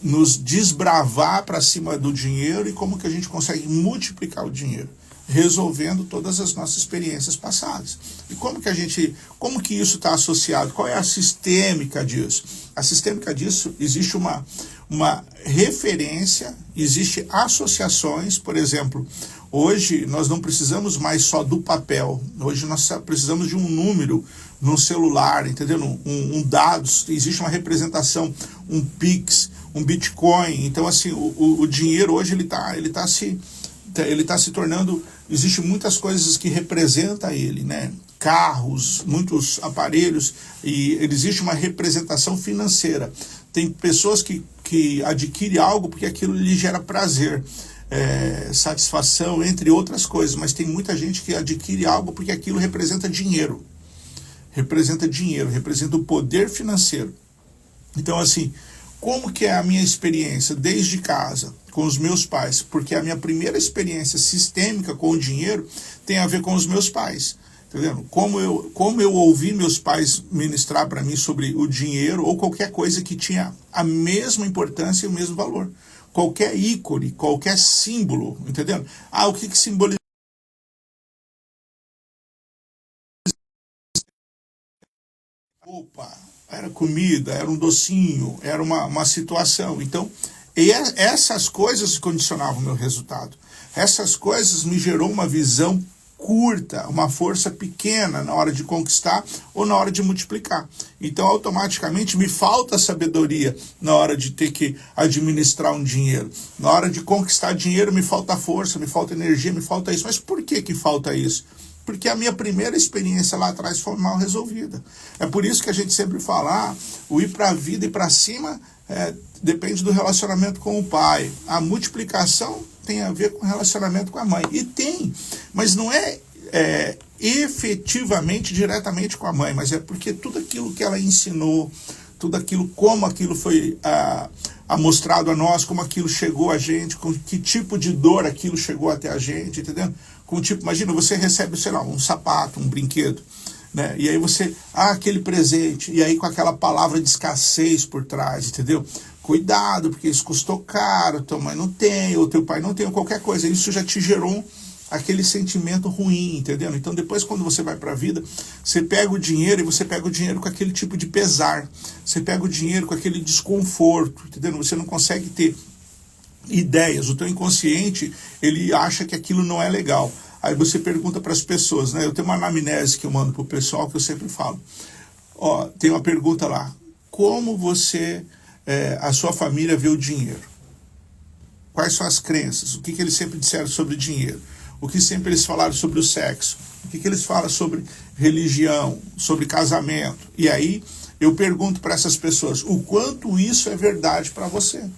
nos desbravar para cima do dinheiro e como que a gente consegue multiplicar o dinheiro? Resolvendo todas as nossas experiências passadas. E como que isso está associado? Qual é a sistêmica disso? A sistêmica disso, existe uma referência, existe associações, por exemplo, hoje nós não precisamos mais só do papel, hoje nós precisamos de um número no celular, entendeu? Um dados, existe uma representação, um Pix, um Bitcoin. Então, assim, o dinheiro hoje ele tá se tornando, existe muitas coisas que representam ele, né? Carros, muitos aparelhos, e existe uma representação financeira. Tem pessoas que adquirem algo porque aquilo lhe gera prazer, satisfação, entre outras coisas, mas tem muita gente que adquire algo porque aquilo representa dinheiro, representa o poder financeiro. Então, assim, como que é a minha experiência desde casa, com os meus pais? Porque a minha primeira experiência sistêmica com o dinheiro tem a ver com os meus pais. Entendeu? Como eu ouvi meus pais ministrar para mim sobre o dinheiro ou qualquer coisa que tinha a mesma importância e o mesmo valor. Qualquer ícone, qualquer símbolo, entendeu? O que simboliza? Opa, era comida, era um docinho, era uma situação. Então, essas coisas condicionavam o meu resultado. Essas coisas me gerou uma visão curta, uma força pequena na hora de conquistar ou na hora de multiplicar. Então, automaticamente, me falta sabedoria na hora de ter que administrar um dinheiro. Na hora de conquistar dinheiro, me falta força, me falta energia, me falta isso. Mas por que falta isso? Porque a minha primeira experiência lá atrás foi mal resolvida. É por isso que a gente sempre fala, o ir para a vida e para cima depende do relacionamento com o pai. A multiplicação tem a ver com o relacionamento com a mãe. E tem, mas não é efetivamente, diretamente com a mãe, mas é porque tudo aquilo que ela ensinou, tudo aquilo, como aquilo foi mostrado a nós, como aquilo chegou a gente, com que tipo de dor aquilo chegou até a gente, entendeu? Imagina, você recebe, sei lá, um sapato, um brinquedo, né? E aí você, aquele presente, e aí com aquela palavra de escassez por trás, entendeu? Cuidado, porque isso custou caro, tua mãe não tem, ou teu pai não tem, ou qualquer coisa. Isso já te gerou aquele sentimento ruim, entendeu? Então depois, quando você vai para a vida, você pega o dinheiro e você pega o dinheiro com aquele tipo de pesar. Você pega o dinheiro com aquele desconforto, entendeu? Você não consegue ter ideias. O teu inconsciente, ele acha que aquilo não é legal. Aí você pergunta para as pessoas, né? Eu tenho uma anamnese que eu mando pro pessoal que eu sempre falo. Tem uma pergunta lá. Como a sua família vê o dinheiro? Quais são as crenças? O que eles sempre disseram sobre dinheiro? O que sempre eles falaram sobre o sexo? O que eles falam sobre religião, sobre casamento? E aí eu pergunto para essas pessoas, o quanto isso é verdade para você?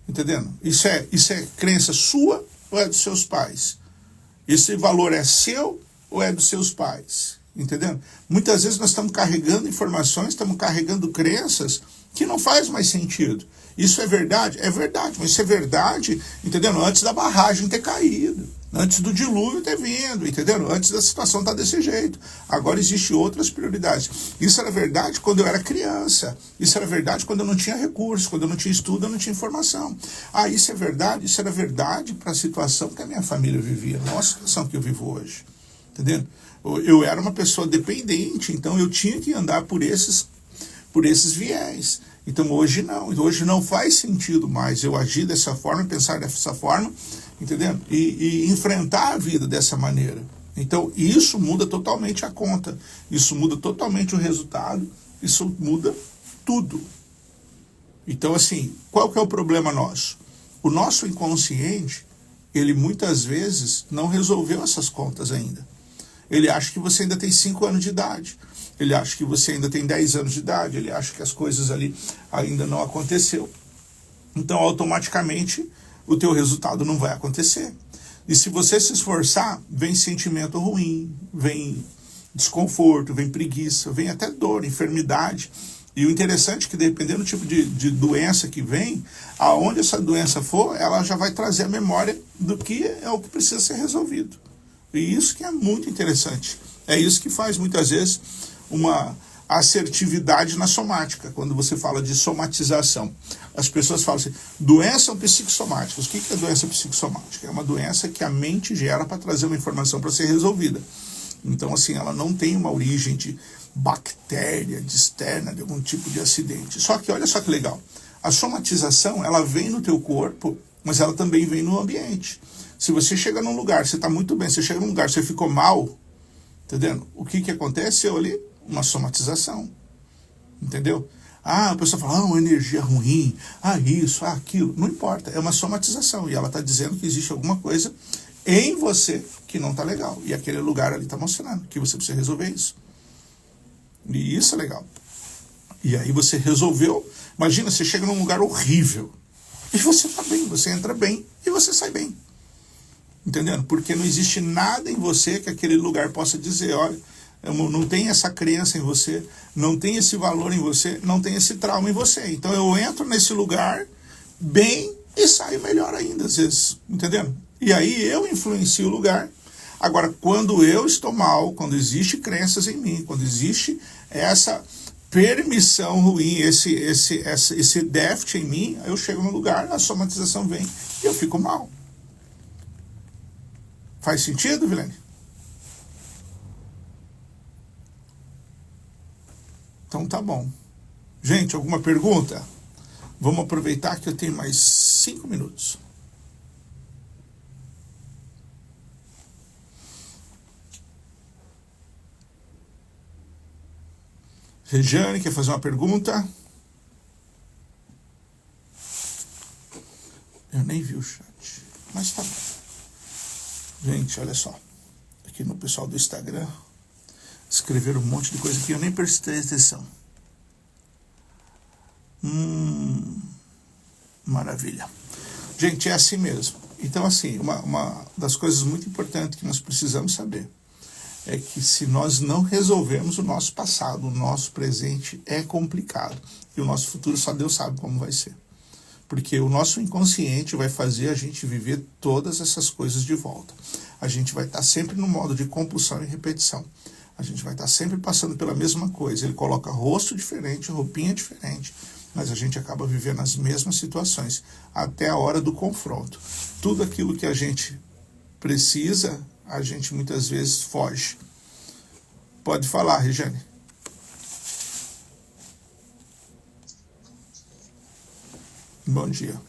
Entendendo? Isso é crença sua ou é dos seus pais? Esse valor é seu ou é dos seus pais? Entendendo? Muitas vezes nós estamos carregando informações, estamos carregando crenças que não faz mais sentido. Isso é verdade? É verdade, mas isso é verdade, entendeu? Antes da barragem ter caído, antes do dilúvio ter vindo, entendeu? Antes da situação estar desse jeito. Agora existem outras prioridades. Isso era verdade quando eu era criança. Isso era verdade quando eu não tinha recursos, quando eu não tinha estudo, eu não tinha informação. Isso é verdade, isso era verdade para a situação que a minha família vivia, não a situação que eu vivo hoje. Entendendo? Eu era uma pessoa dependente, então eu tinha que andar por esses viés. Então hoje não faz sentido mais eu agir dessa forma, pensar dessa forma, entendendo? E enfrentar a vida dessa maneira. Então isso muda totalmente a conta, isso muda totalmente o resultado, isso muda tudo. Então assim, qual que é o problema nosso? O nosso inconsciente, ele muitas vezes não resolveu essas contas ainda. Ele acha que você ainda tem 5 anos de idade. Ele acha que você ainda tem 10 anos de idade. Ele acha que as coisas ali ainda não aconteceu. Então, automaticamente, o teu resultado não vai acontecer. E se você se esforçar, vem sentimento ruim, vem desconforto, vem preguiça, vem até dor, enfermidade. E o interessante é que, dependendo do tipo de doença que vem, aonde essa doença for, ela já vai trazer a memória do que é o que precisa ser resolvido. E isso que é muito interessante. É isso que faz, muitas vezes, uma assertividade na somática, quando você fala de somatização. As pessoas falam assim, doenças psicossomáticas. O que é doença psicossomática? É uma doença que a mente gera para trazer uma informação para ser resolvida. Então, assim, ela não tem uma origem de bactéria, de externa, de algum tipo de acidente. Só que, olha só que legal, a somatização, ela vem no teu corpo, mas ela também vem no ambiente. Se você chega num lugar, você está muito bem, você chega num lugar, você ficou mal, entendeu? O que aconteceu ali? Uma somatização, entendeu? Ah, a pessoa fala, uma energia ruim, isso, aquilo. Não importa, é uma somatização. E ela está dizendo que existe alguma coisa em você que não está legal. E aquele lugar ali está mostrando que você precisa resolver isso. E isso é legal. E aí você resolveu. Imagina, você chega num lugar horrível. E você está bem, você entra bem e você sai bem. Entendendo? Porque não existe nada em você que aquele lugar possa dizer, olha, não tem essa crença em você, não tem esse valor em você, não tem esse trauma em você. Então eu entro nesse lugar bem e saio melhor ainda, às vezes. Entendendo? E aí eu influencio o lugar. Agora, quando eu estou mal, quando existe crenças em mim, quando existe essa permissão ruim, esse déficit em mim, eu chego no lugar, a somatização vem e eu fico mal. Faz sentido, Vilene? Então tá bom. Gente, alguma pergunta? Vamos aproveitar que eu tenho mais 5 minutos. Regiane, quer fazer uma pergunta? Eu nem vi o chat, mas tá bom. Gente, olha só. Aqui no pessoal do Instagram, escreveram um monte de coisa que eu nem prestei atenção. Maravilha. Gente, é assim mesmo. Então, assim, uma das coisas muito importantes que nós precisamos saber é que se nós não resolvermos o nosso passado, o nosso presente é complicado. E o nosso futuro só Deus sabe como vai ser. Porque o nosso inconsciente vai fazer a gente viver todas essas coisas de volta. A gente vai estar sempre no modo de compulsão e repetição. A gente vai estar sempre passando pela mesma coisa. Ele coloca rosto diferente, roupinha diferente, mas a gente acaba vivendo as mesmas situações até a hora do confronto. Tudo aquilo que a gente precisa, a gente muitas vezes foge. Pode falar, Regiane. Bom dia.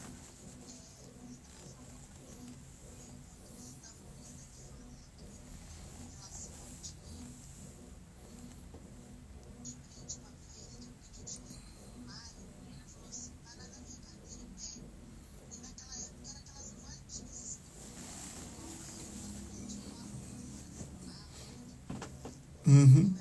Uhum.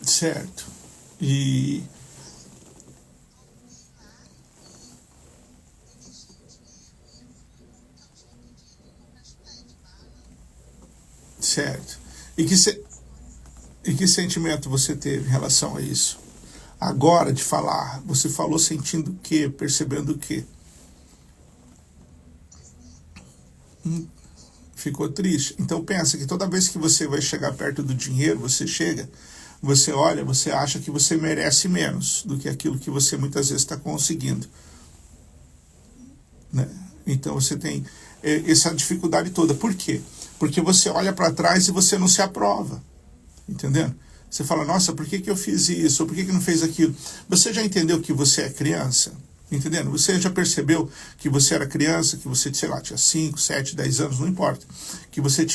Certo. E certo. E que sentimento você teve em relação a isso? Agora de falar, você falou sentindo o quê? Percebendo o quê? Ficou triste? Então pensa que toda vez que você vai chegar perto do dinheiro, você olha, você acha que você merece menos do que aquilo que você muitas vezes está conseguindo. Né? Então você tem essa dificuldade toda. Por quê? Porque você olha para trás e você não se aprova. Entendendo? Você fala, nossa, por que eu fiz isso? Ou por que não fez aquilo? Você já entendeu que você é criança? Entendendo? Você já percebeu que você era criança, que você, sei lá, tinha 5, 7, 10 anos, não importa. Que você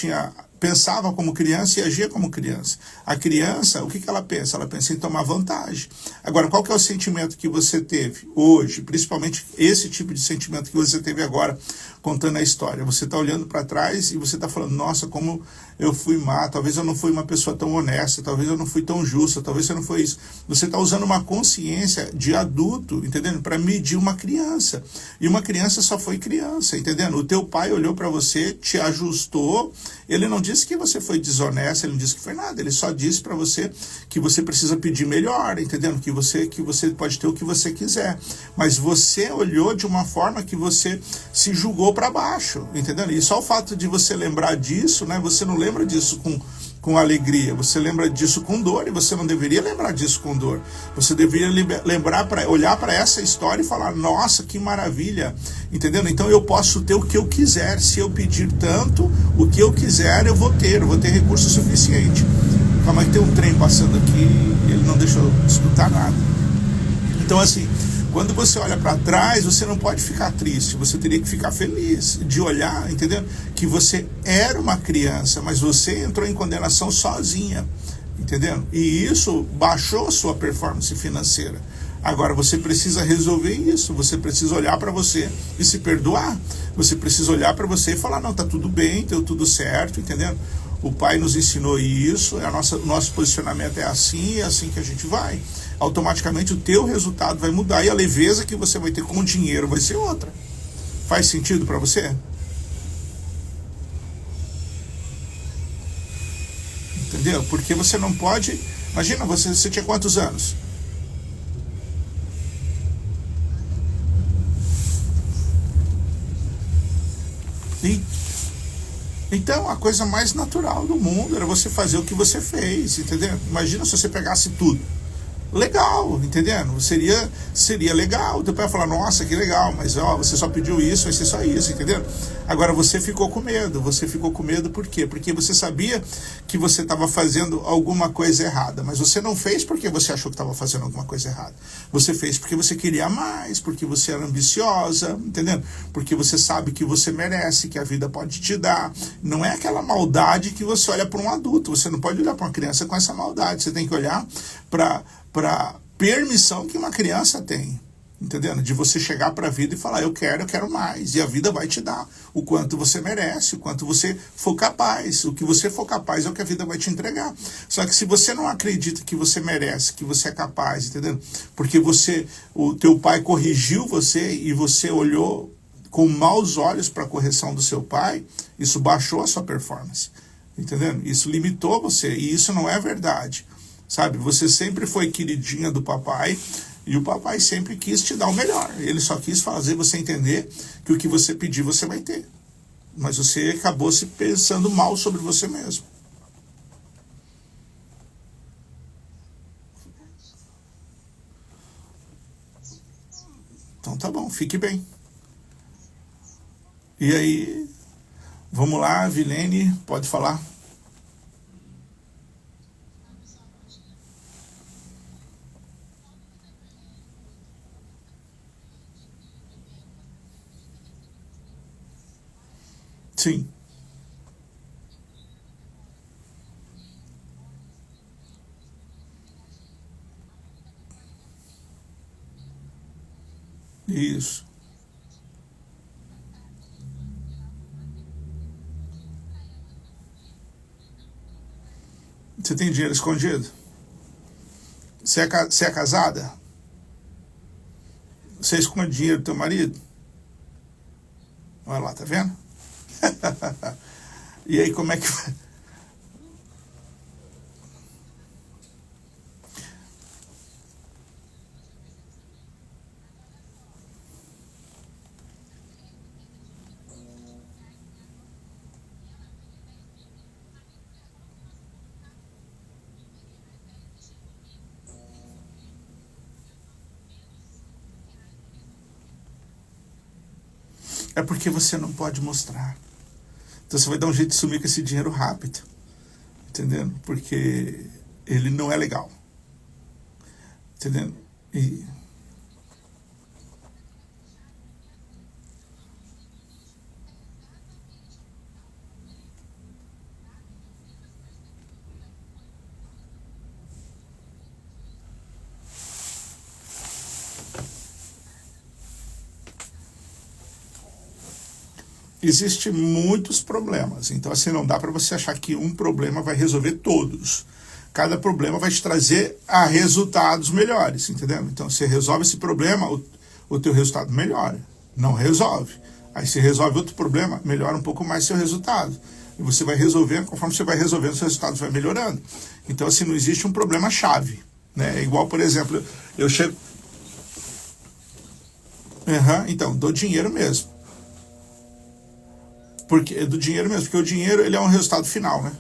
pensava como criança e agia como criança. A criança, o que ela pensa? Ela pensa em tomar vantagem. Agora, qual que é o sentimento que você teve hoje? Principalmente esse tipo de sentimento que você teve agora, contando a história. Você está olhando para trás e você está falando, nossa, como eu fui má, talvez eu não fui uma pessoa tão honesta, talvez eu não fui tão justa, talvez você não foi isso. Você está usando uma consciência de adulto, entendendo? Para medir uma criança. E uma criança só foi criança, entendendo? O teu pai olhou para você, te ajustou, ele não disse disse que você foi desonesto, ele não disse que foi nada, ele só disse para você que você precisa pedir melhor, entendendo? Que você pode ter o que você quiser, mas você olhou de uma forma que você se julgou para baixo, entendendo? E só o fato de você lembrar disso, né? Você não lembra disso com alegria, você lembra disso com dor, e você não deveria lembrar disso com dor. Você deveria lembrar, olhar para essa história e falar, nossa, que maravilha, entendendo? Então eu posso ter o que eu quiser, se eu pedir tanto, o que eu quiser eu vou ter recurso suficiente. Calma que tem um trem passando aqui, ele não deixa eu escutar nada. Então assim, quando você olha para trás, você não pode ficar triste, você teria que ficar feliz de olhar, entendeu? Que você era uma criança, mas você entrou em condenação sozinha, entendeu? E isso baixou a sua performance financeira. Agora você precisa resolver isso, você precisa olhar para você e se perdoar. Você precisa olhar para você e falar, não, tá tudo bem, deu tudo certo, entendeu? O Pai nos ensinou isso, nosso posicionamento é assim que a gente vai. Automaticamente o teu resultado vai mudar e a leveza que você vai ter com o dinheiro vai ser outra. Faz sentido para você? Entendeu? Porque você não pode... Imagina, você tinha quantos anos? Então, a coisa mais natural do mundo era você fazer o que você fez, entendeu? Imagina se você pegasse tudo. Legal, entendendo? Seria legal. O teu pai vai falar, nossa, que legal, mas ó, você só pediu isso, vai ser só isso, entendeu? Agora você ficou com medo. Você ficou com medo por quê? Porque você sabia que você estava fazendo alguma coisa errada, mas você não fez porque você achou que estava fazendo alguma coisa errada. Você fez porque você queria mais, porque você era ambiciosa, entendendo? Porque você sabe que você merece, que a vida pode te dar. Não é aquela maldade que você olha para um adulto. Você não pode olhar para uma criança com essa maldade. Você tem que olhar para permissão que uma criança tem, entendendo? De você chegar para a vida e falar, eu quero mais, e a vida vai te dar o quanto você merece, o quanto você for capaz. O que você for capaz é o que a vida vai te entregar. Só que se você não acredita que você merece, que você é capaz, entendendo? Porque o teu pai corrigiu você e você olhou com maus olhos para a correção do seu pai, isso baixou a sua performance, entendendo? Isso limitou você, e isso não é verdade. Sabe, você sempre foi queridinha do papai e o papai sempre quis te dar o melhor. Ele só quis fazer você entender que o que você pedir você vai ter. Mas você acabou se pensando mal sobre você mesmo. Então tá bom, fique bem. E aí, vamos lá, Vilene, pode falar? Sim. Isso. Você tem dinheiro escondido? Você é casada? Você esconde dinheiro do teu marido? Olha lá, tá vendo? E aí como é que... É porque você não pode mostrar. Então você vai dar um jeito de sumir com esse dinheiro rápido. Entendendo? Porque ele não é legal. Entendendo? E existem muitos problemas. Então, assim, não dá para você achar que um problema vai resolver todos. Cada problema vai te trazer a resultados melhores, entendeu? Então, você resolve esse problema, o teu resultado melhora. Não resolve. Aí você resolve outro problema, melhora um pouco mais seu resultado. E você vai resolvendo, conforme você vai resolvendo, os resultados vão melhorando. Então, assim, não existe um problema-chave. Né? É igual, por exemplo, eu chego... então, dou dinheiro mesmo. Porque, do dinheiro mesmo, porque o dinheiro ele é um resultado final, né?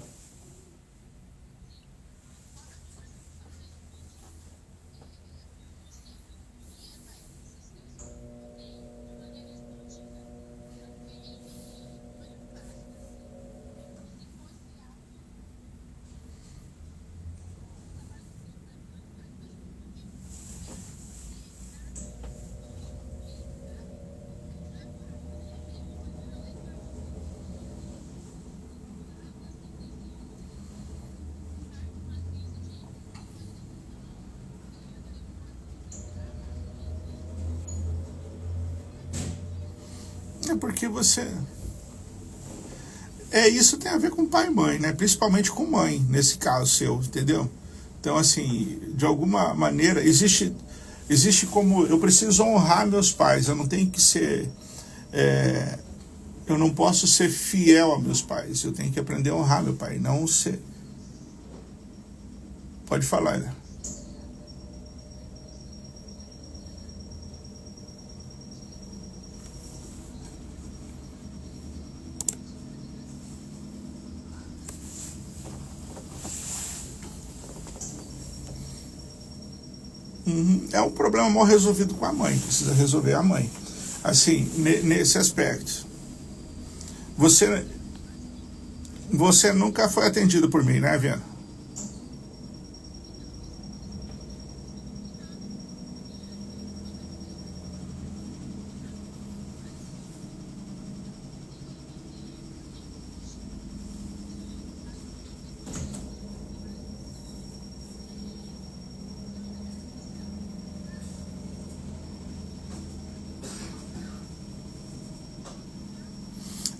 É porque você... isso tem a ver com pai e mãe, né? Principalmente com mãe, nesse caso seu, entendeu? Então, assim, de alguma maneira, existe como... Eu preciso honrar meus pais, eu não tenho que ser... eu não posso ser fiel a meus pais, eu tenho que aprender a honrar meu pai, não ser... Pode falar, né? É um problema mal resolvido com a mãe, precisa resolver a mãe. Assim, nesse aspecto. Você nunca foi atendido por mim, né, Viana?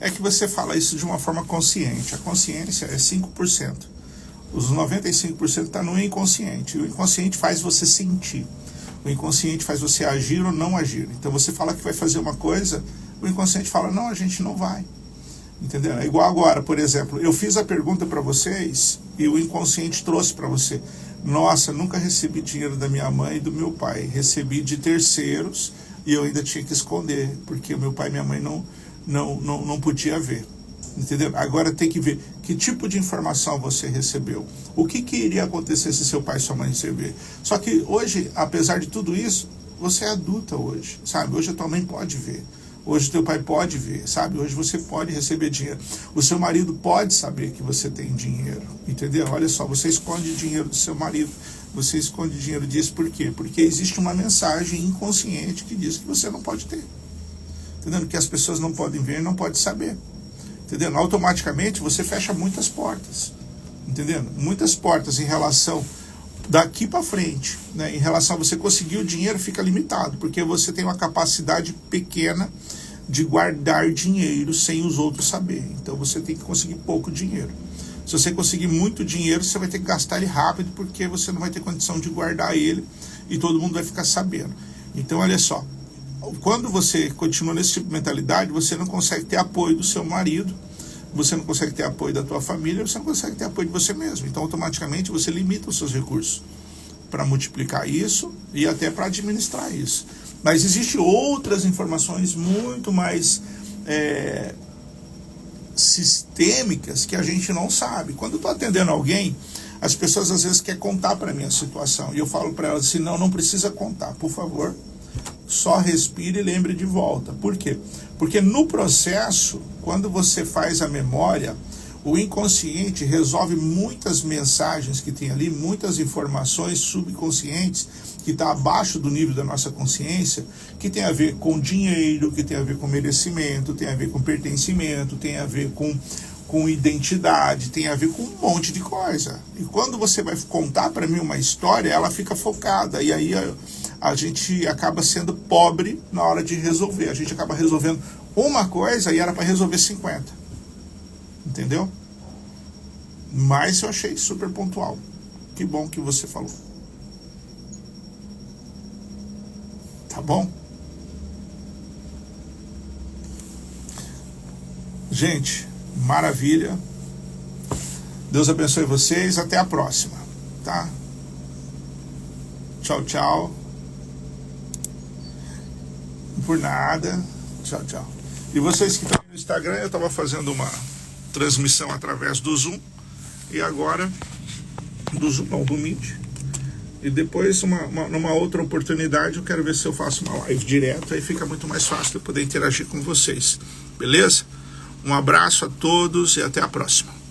É que você fala isso de uma forma consciente. A consciência é 5%. Os 95% está no inconsciente. O inconsciente faz você sentir. O inconsciente faz você agir ou não agir. Então você fala que vai fazer uma coisa, o inconsciente fala, não, a gente não vai. Entendeu? É igual agora, por exemplo, eu fiz a pergunta para vocês e o inconsciente trouxe para você. Nossa, nunca recebi dinheiro da minha mãe e do meu pai. Recebi de terceiros e eu ainda tinha que esconder, porque o meu pai e minha mãe não podia ver. Entendeu? Agora tem que ver que tipo de informação você recebeu. O que iria acontecer se seu pai e sua mãe receber. Só que hoje, apesar de tudo isso, você é adulta hoje, sabe? Hoje a tua mãe pode ver. Hoje teu pai pode ver, sabe? Hoje você pode receber dinheiro. O seu marido pode saber que você tem dinheiro, entendeu? Olha só, você esconde dinheiro do seu marido. Você esconde dinheiro disso por quê? Porque existe uma mensagem inconsciente que diz que você não pode ter. Entendendo? Que as pessoas não podem ver, não podem saber. Entendendo? Automaticamente você fecha muitas portas. Entendendo? Muitas portas em relação daqui para frente, né? Em relação a você conseguir o dinheiro, fica limitado, porque você tem uma capacidade pequena de guardar dinheiro sem os outros saberem. Então você tem que conseguir pouco dinheiro. Se você conseguir muito dinheiro, você vai ter que gastar ele rápido, porque você não vai ter condição de guardar ele e todo mundo vai ficar sabendo. Então olha só, quando você continua nesse tipo de mentalidade, você não consegue ter apoio do seu marido, você não consegue ter apoio da tua família, você não consegue ter apoio de você mesmo. Então automaticamente você limita os seus recursos para multiplicar isso e até para administrar isso. Mas existem outras informações muito mais sistêmicas que a gente não sabe. Quando eu estou atendendo alguém, as pessoas às vezes querem contar para mim a situação, e eu falo para elas assim, não precisa contar, por favor, só respire e lembre de volta. Por quê? Porque no processo, quando você faz a memória, o inconsciente resolve muitas mensagens que tem ali, muitas informações subconscientes que está abaixo do nível da nossa consciência, que tem a ver com dinheiro, que tem a ver com merecimento, tem a ver com pertencimento, tem a ver com identidade, tem a ver com um monte de coisa. E quando você vai contar para mim uma história, ela fica focada, e aí a gente acaba sendo pobre na hora de resolver. A gente acaba resolvendo uma coisa e era para resolver 50. Entendeu? Mas eu achei super pontual. Que bom que você falou. Tá bom? Gente, maravilha. Deus abençoe vocês, até a próxima, tá? Tchau, tchau. Por nada. Tchau, tchau. E vocês que estão no Instagram, eu estava fazendo uma transmissão através do Zoom, e agora do Zoom, não, do Meet. E depois, numa outra oportunidade, eu quero ver se eu faço uma live direto, aí fica muito mais fácil eu poder interagir com vocês. Beleza? Um abraço a todos e até a próxima.